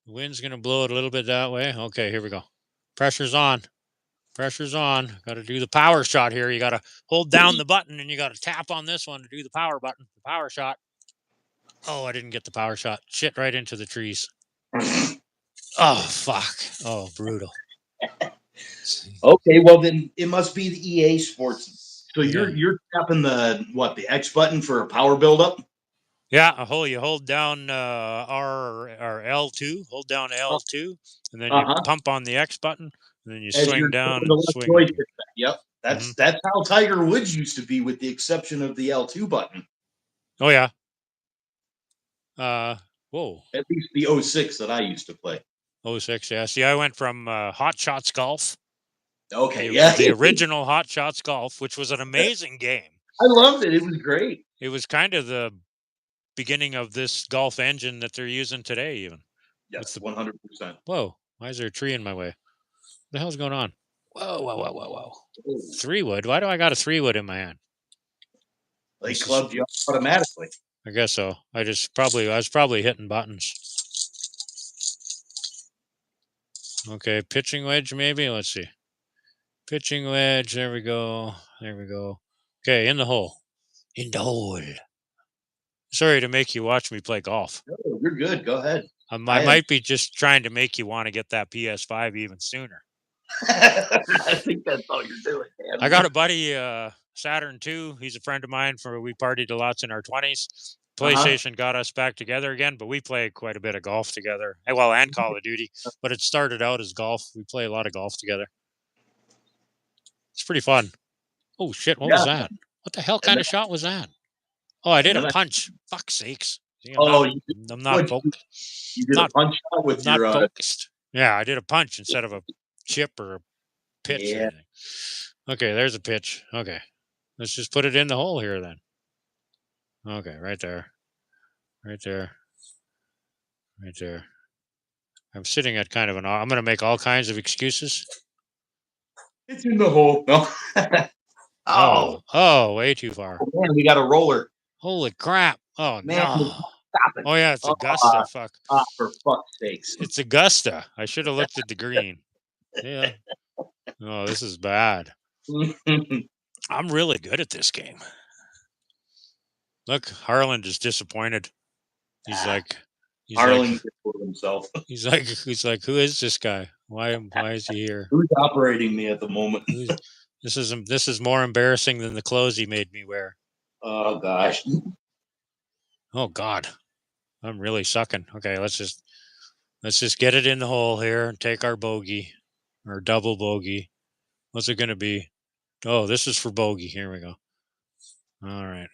wind's gonna blow it a little bit that way. Okay, here we go. Pressure's on. Got to do the power shot here. You got to hold down the button and you got to tap on this one to do the power button. The power shot. Oh, I didn't get the power shot. Shit right into the trees. Oh, fuck. Oh, brutal. Okay, well then it must be the EA Sports. So you're tapping the X button for a power buildup? Yeah, you hold down R or L2. Hold down L2, and then you pump on the X button. And then you swing down and swing. Yep. That's how Tiger Woods used to be, with the exception of the L2 button. Oh, yeah. Whoa. At least the 06 that I used to play. 06, yeah. See, I went from Hot Shots Golf. Okay, the original Hot Shots Golf, which was an amazing game. I loved it. It was great. It was kind of the beginning of this golf engine that they're using today, even. Yes, 100%. Whoa. Why is there a tree in my way? What the hell's going on? Whoa. 3-wood? Why do I got a 3-wood in my hand? They clubbed you automatically. I guess so. I was probably hitting buttons. Okay, pitching wedge maybe? Let's see. Pitching wedge. There we go. There we go. Okay, in the hole. In the hole. Sorry to make you watch me play golf. No, you're good. Go ahead. I might be just trying to make you want to get that PS5 even sooner. I think that's all you're doing, man. I got a buddy, Saturn 2. He's a friend of mine. We partied a lot in our 20s. PlayStation got us back together again, but we play quite a bit of golf together. Well, and Call of Duty. But it started out as golf. We play a lot of golf together. It's pretty fun. Oh, shit. What was that? What the hell kind of shot was that? Oh, I did a punch. Fuck's sakes. See, I'm not focused. You did a punch shot with your... Not focused. Yeah, I did a punch instead of a chip or a pitch. Yeah. Or anything. Okay, there's a pitch. Okay. Let's just put it in the hole here then. Okay, right there. Right there. Right there. I'm sitting at kind of an... I'm going to make all kinds of excuses. It's in the hole. No. Oh, way too far. Oh, man, we got a roller. Holy crap. Oh, man, no. Stop it. Oh, yeah, it's Augusta. Fuck. For fuck's sakes. It's Augusta. I should have looked at the green. Yeah. Oh, this is bad. I'm really good at this game. Look, Harland is disappointed. He's like... Harland for himself. He's like, who is this guy? Why is he here? Who's operating me at the moment? This is more embarrassing than the clothes he made me wear. Oh gosh. Oh God. I'm really sucking. Okay, let's just get it in the hole here and take our bogey. Or double bogey. What's it gonna be? Oh, this is for bogey. Here we go. All right.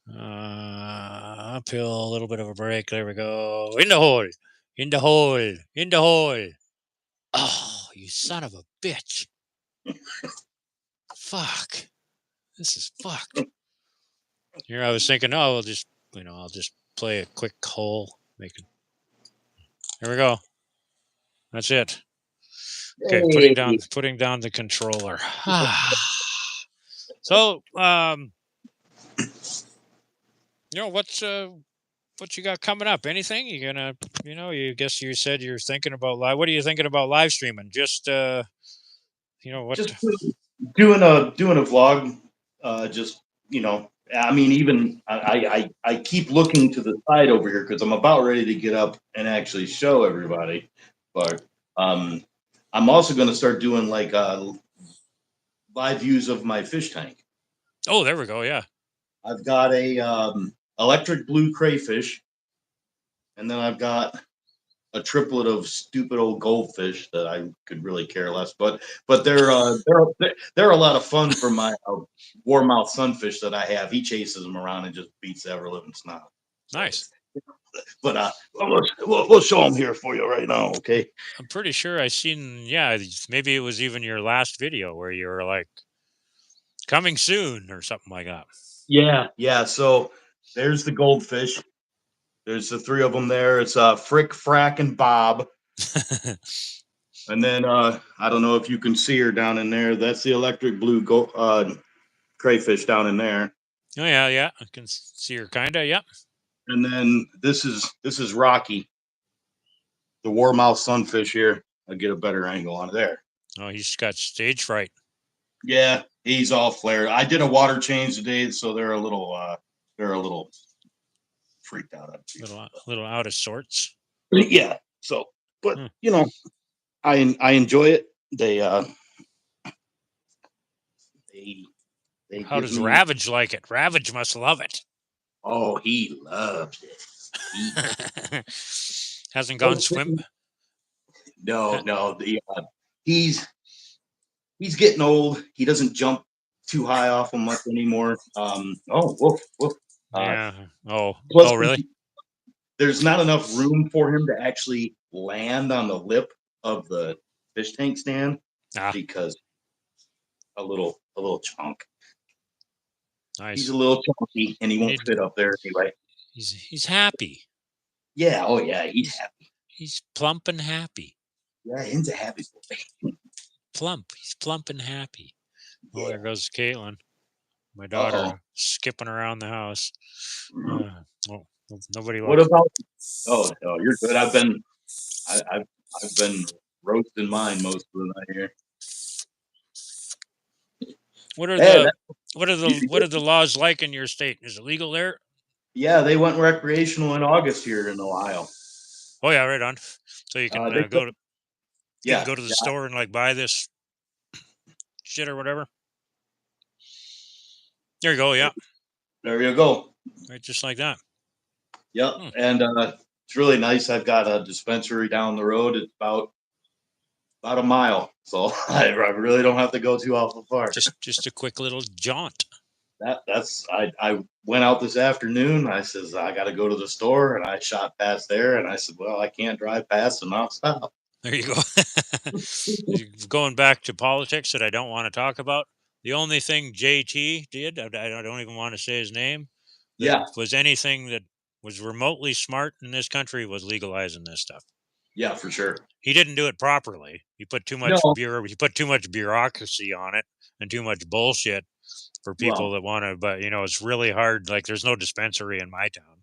Uphill, a little bit of a break. There we go. In the hole. In the hole. In the hole. Oh, you son of a bitch. Fuck. This is fucked. Here I was thinking, I'll just play a quick hole. Here we go. That's it. Okay, putting down the controller. So, what you got coming up? Anything? You gonna, you guess you said you're thinking about live. What are you thinking about live streaming? Just, what? Just doing a vlog. I mean, even I keep looking to the side over here because I'm about ready to get up and actually show everybody. But I'm also going to start doing like live views of my fish tank. Oh, there we go. Yeah. I've got a electric blue crayfish, and then I've got a triplet of stupid old goldfish that I could really care less, but they're a lot of fun for my warmouth sunfish that I have. He chases them around and just beats the ever living snot. Nice. But we'll show them here for you right now, okay? I'm pretty sure I seen. Yeah, maybe it was even your last video where you were like, coming soon or something like that. Yeah. So there's the goldfish. There's the three of them there. It's Frick, Frack, and Bob. And then I don't know if you can see her down in there. That's the electric blue crayfish down in there. Oh yeah. I can see her kinda. Yep. And then this is Rocky, the warmouth sunfish here. I'll get a better angle on there. Oh, he's got stage fright. Yeah, he's all flared. I did a water change today, so they're a little freaked out. A little out of sorts. Yeah. So, but I enjoy it. They How does Ravage like it? Ravage must love it. Oh, he loves it. Hasn't gone swim. No. He's getting old. He doesn't jump too high off them much anymore. Woof. Yeah. Plus, Really? There's not enough room for him to actually land on the lip of the fish tank stand because a little chunk. Nice. He's a little chunky and he won't fit up there anyway. He's happy. Yeah. Oh yeah. He's happy. He's plump and happy. Yeah, he's a happy boy. Plump. He's plump and happy. Yeah. Oh, there goes Caitlin, my daughter, skipping around the house. Nobody. What about? Oh, you're good. I've been roasting mine most of the night here. What are Yeah, what are the laws like in your state? Is it legal there? yeah, they went recreational in August here in Ohio. Oh yeah, right on. So you can They go to yeah, the store and like buy this shit or whatever. There you go. Yeah, there you go. right, just like that. Yep, and it's really nice. I've got a dispensary down the road. It's about a mile, so I really don't have to go too awful far. Just a quick little jaunt. I went out this afternoon. I says I got to go to the store, and I shot past there, and I said, well, I can't drive past and not stop. There you go. Going back to politics that I don't want to talk about. The only thing JT did, I don't even want to say his name, was anything that was remotely smart in this country was legalizing this stuff. Yeah, for sure. He didn't do it properly. He put too much he put too much bureaucracy on it and too much bullshit for people that want to. But it's really hard. Like there's no dispensary in my town.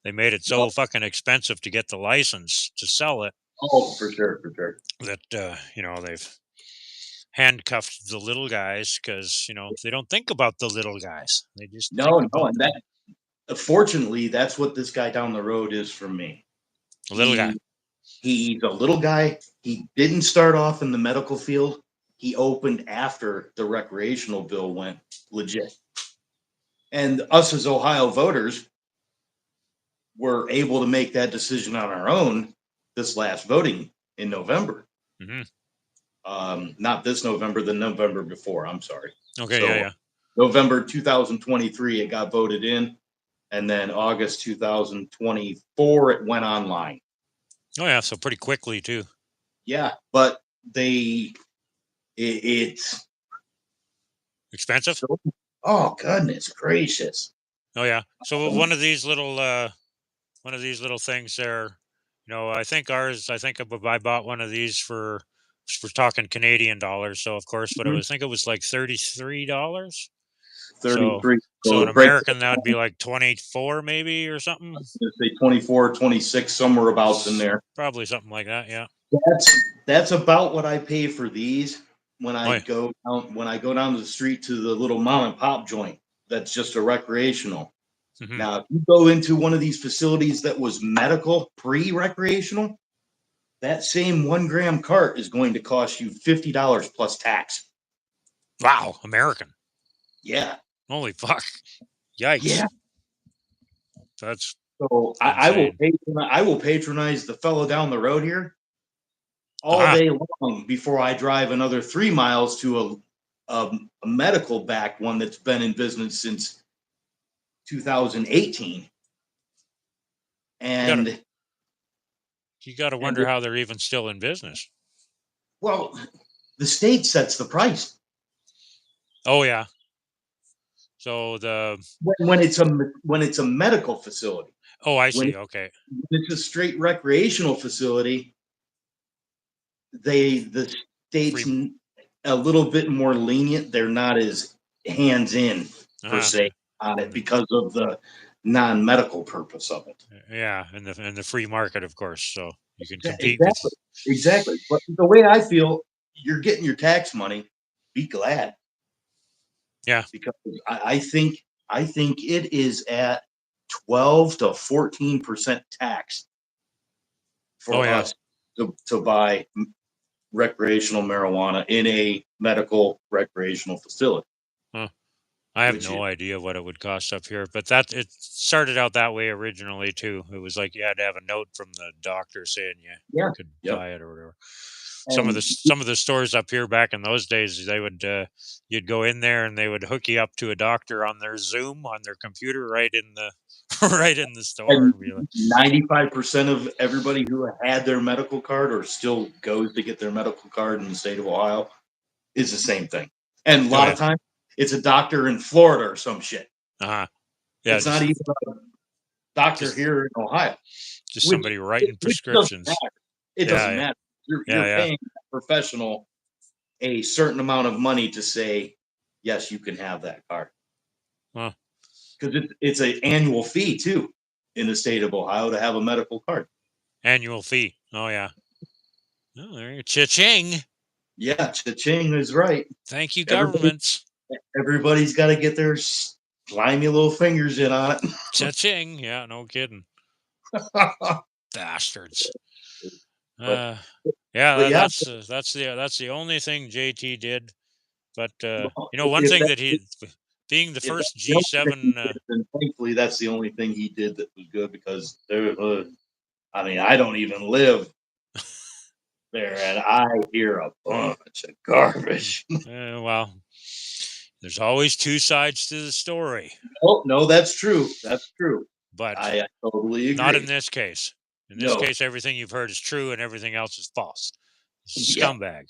They made it so fucking expensive to get the license to sell it. Oh, for sure. That they've handcuffed the little guys because they don't think about the little guys. They just and that. Fortunately, that's what this guy down the road is for me. A little guy. He's a little guy. He didn't start off in the medical field. He opened after the recreational bill went legit. And us as Ohio voters were able to make that decision on our own this last voting in November. Mm-hmm. Not this November, the November before. I'm sorry. Okay, so, yeah. November 2023, it got voted in. And then August 2024, it went online. Oh, yeah. So pretty quickly, too. Yeah. But it's expensive. Oh, goodness gracious. Oh, yeah. So one of these little things there, I think I bought one of these for, we're talking Canadian dollars. So, of course, but I think it was like $33. 33. So in American, that would be like 24 maybe or something. I was going to say 24, 26, somewhere about in there. Probably something like that, yeah. That's about what I pay for these when I go down the street to the little mom and pop joint. That's just a recreational. Mm-hmm. Now, if you go into one of these facilities that was medical, pre-recreational, that same 1 gram cart is going to cost you $50 plus tax. Wow, American. Yeah. Holy fuck! Yikes! Yeah. That's so. I will patronize the fellow down the road here all day long before I drive another 3 miles to a medical back one that's been in business since 2018. And you got to wonder how they're even still in business. Well, the state sets the price. Oh yeah. So when it's a medical facility. Oh, I see. Okay. When it's a straight recreational facility, the state's a little bit more lenient. They're not as hands in per se on it because of the non-medical purpose of it. Yeah, and the free market, of course. So you can compete. Exactly. But the way I feel, you're getting your tax money. Be glad. Yeah, because I think it is at 12 to 14% tax for us to buy recreational marijuana in a medical recreational facility. Huh. I have no idea what it would cost up here, but it started out that way originally too. It was like you had to have a note from the doctor saying you could buy it or whatever. Some of the stores up here back in those days, they would you'd go in there and they would hook you up to a doctor on their Zoom on their computer right in the store. And 95% of everybody who had their medical card or still goes to get their medical card in the state of Ohio is the same thing. And a lot of times it's a doctor in Florida or some shit. Yeah, it's not even a doctor here in Ohio. Just somebody writing prescriptions. It doesn't matter. You're paying a professional a certain amount of money to say, yes, you can have that card. Because it's an annual fee, too, in the state of Ohio to have a medical card. Annual fee. Oh, yeah. Oh, there you go. Cha-ching. Yeah, cha-ching is right. Thank you, governments. Everybody's got to get their slimy little fingers in on it. Cha-ching. Yeah, no kidding. Bastards. But Yeah, that's the only thing JT did. But one thing that he, being the first G7, and thankfully that's the only thing he did that was good, because I mean, I don't even live there, and I hear a bunch of garbage. Well, there's always two sides to the story. Oh no, that's true. That's true. But I totally agree. Not in this case. In this case, everything you've heard is true, and everything else is false. Scumbag.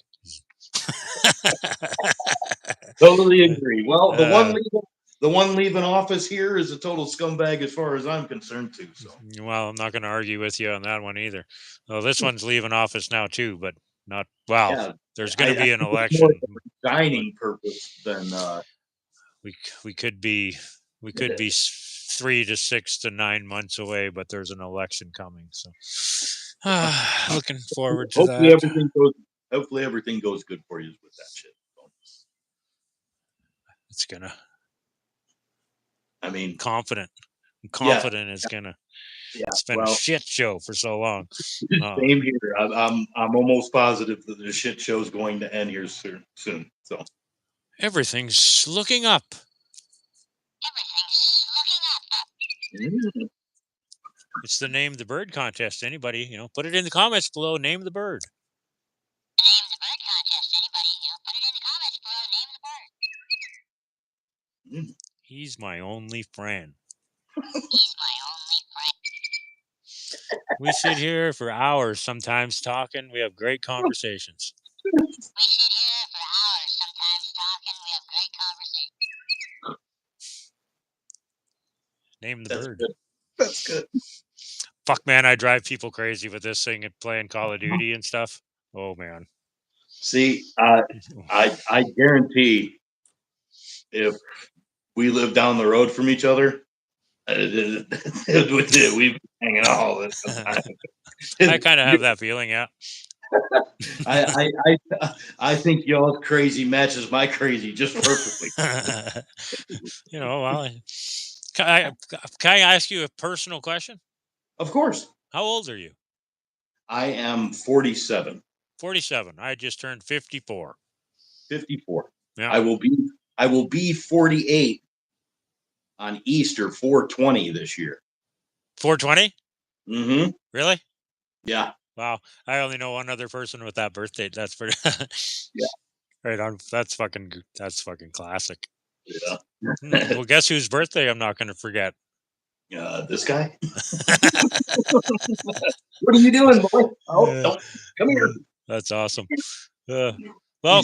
Totally agree. Well, the one leaving office here is a total scumbag as far as I'm concerned too. So, well, I'm not going to argue with you on that one either. Well, this one's leaving office now too, but not. Well, yeah, there's going to be an election. More dining purpose than we could be 3 to 6 to 9 months away, but there's an election coming, so looking forward to that. Hopefully everything goes good for you with that shit. It's gonna. I mean, confident it's gonna. Yeah, it's been a shit show for so long. Same here. I'm almost positive that the shit show is going to end here soon. So everything's looking up. It's the Name the Bird contest. Anybody, put it in the comments below. Name the bird. Name the bird contest. Anybody, put it in the comments below. Name the bird. He's my only friend. He's my only friend. We sit here for hours sometimes talking. We have great conversations. We sit here for hours sometimes talking. We have great conversations. Name the bird. Good. That's good. Fuck, man, I drive people crazy with this thing and playing Call of Duty and stuff. Oh, man. See, I guarantee if we live down the road from each other, we've been hanging out all this time. I kind of have that feeling, yeah. I think y'all's crazy matches my crazy just perfectly. Well, can I ask you a personal question? Of course. How old are you? I am 47. 47. I just turned 54. 54. Yeah. I will be 48 on Easter 4/20 this year. 4/20? Mm-hmm. Really? Yeah. Wow. I only know one other person with that birthday. That's pretty. Yeah. Right on. That's fucking classic. Yeah. Well, guess whose birthday I'm not going to forget? This guy. What are you doing, boy? Don't come here. That's awesome. Well,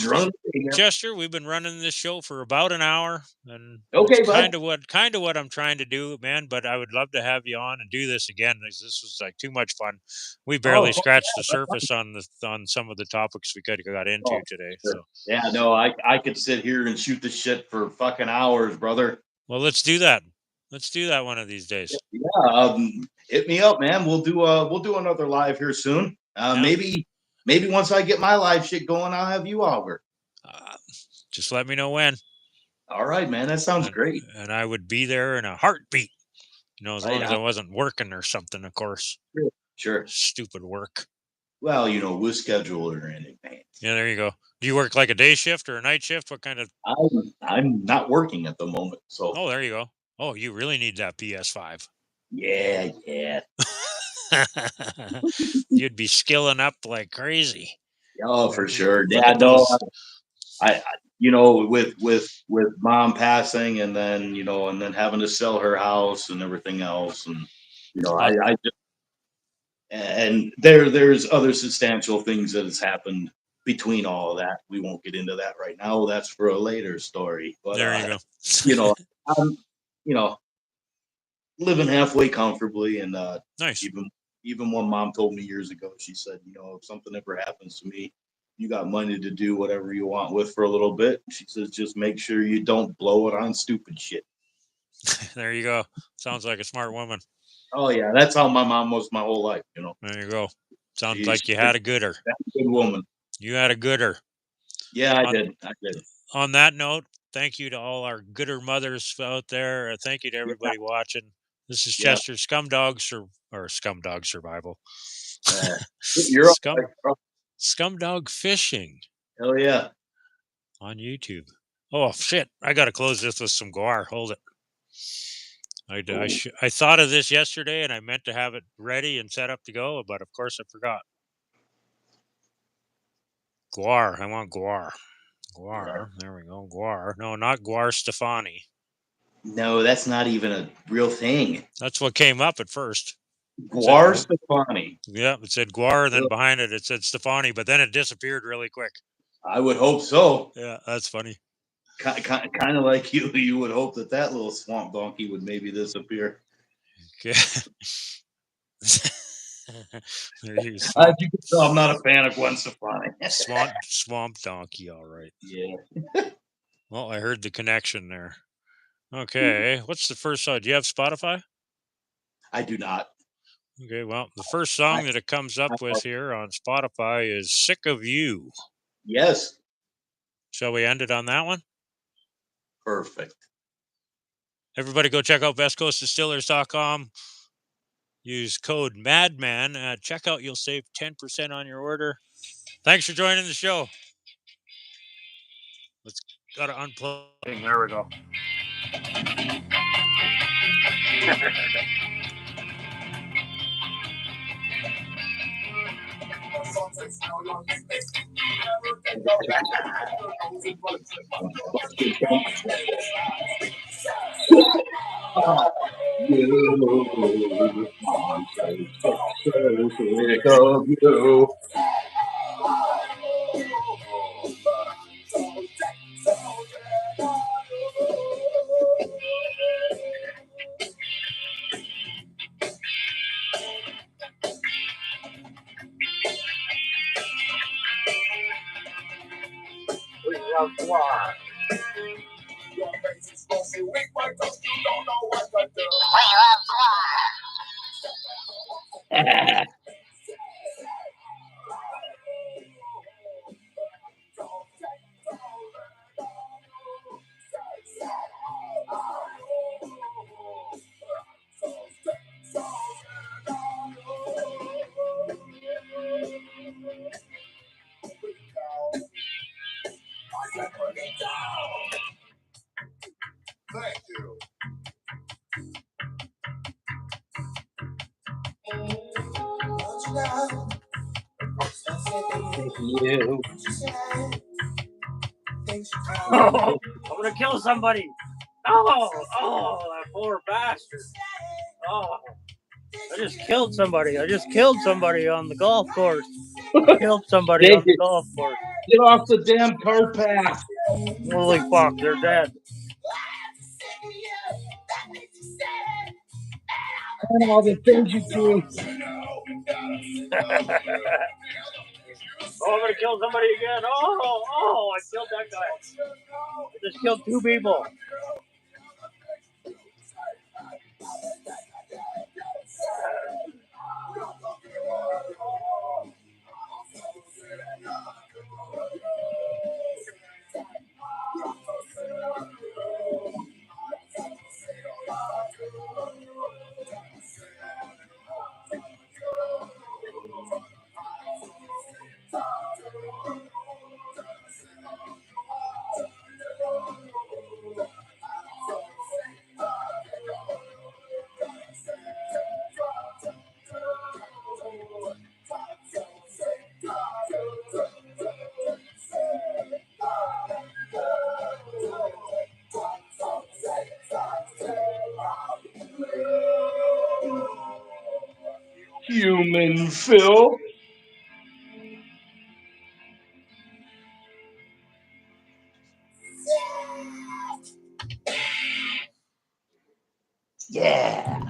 Chester, we've been running this show for about an hour, and okay, kind of what I'm trying to do, man. But I would love to have you on and do this again. This was like too much fun. We barely scratched the surface on some of the topics we could have got into today. Sure. So yeah, no, I could sit here and shoot the shit for fucking hours, brother. Well, let's do that. Let's do that one of these days. Yeah, hit me up, man. We'll do another live here soon. Maybe once I get my live shit going, I'll have you over. Just let me know when. All right, man. That sounds great. And I would be there in a heartbeat. As long as I wasn't working or something, of course. Sure. Stupid work. Well, we'll schedule it in advance. Yeah, there you go. Do you work like a day shift or a night shift? What kind of? I'm not working at the moment, so. Oh, there you go. Oh, you really need that PS5. Yeah. You'd be skilling up like crazy. Oh, for sure. Yeah, no. I with mom passing, and then having to sell her house and everything else, and I just, and there's other substantial things that has happened between all of that. We won't get into that right now. That's for a later story. But there you go. I'm living halfway comfortably, and nice. Even when mom told me years ago, she said, if something ever happens to me, you got money to do whatever you want with for a little bit. She says, just make sure you don't blow it on stupid shit. There you go. Sounds like a smart woman. Oh yeah, that's how my mom was my whole life. There you go. Sounds like you had a gooder. That's a good woman. You had a gooder. Yeah, I did. On that note, Thank you to all our gooder mothers out there. Thank you to everybody watching. This is Yeah. Chester Scumdog Survival. You're Scumdog Fishing hell yeah. on YouTube. Oh shit! I gotta close this with some Gwar. Hold it. I thought of this yesterday, and I meant to have it ready and set up to go, but of course I forgot. Gwar. I want Gwar. Gwar. There we go. Gwar. No, not Gwar Stefani. No, that's not even a real thing. That's what came up at first. Gwar Stefani. Yeah, it said Gwar, and then behind it said Stefani, but then it disappeared really quick. I would hope so. Yeah, that's funny. Kind of like you would hope that little swamp donkey would maybe disappear. Okay. You can tell I'm not a fan of Gwen Stefani. swamp donkey, all right. Yeah. Well, I heard the connection there. Okay, what's the first song? Do you have Spotify? I do not. Okay, well, the first song that it comes up with here on Spotify is Sick of You. Yes. Shall we end it on that one? Perfect. Everybody go check out bestcoastdistillers.com. Use code MADMAN at checkout. You'll save 10% on your order. Thanks for joining the show. Let's gotta unplug. There we go. Gwar. Thank you. Oh, I'm gonna kill somebody. Oh, that poor bastard. Oh, I just killed somebody. I just killed somebody on the golf course. I killed somebody on the golf course. Get off the damn cart path. Holy fuck, they're dead. And all the things you do. Oh, I'm gonna kill somebody again. Oh, I killed that guy. I just killed 2 people. Human Phil. Yeah.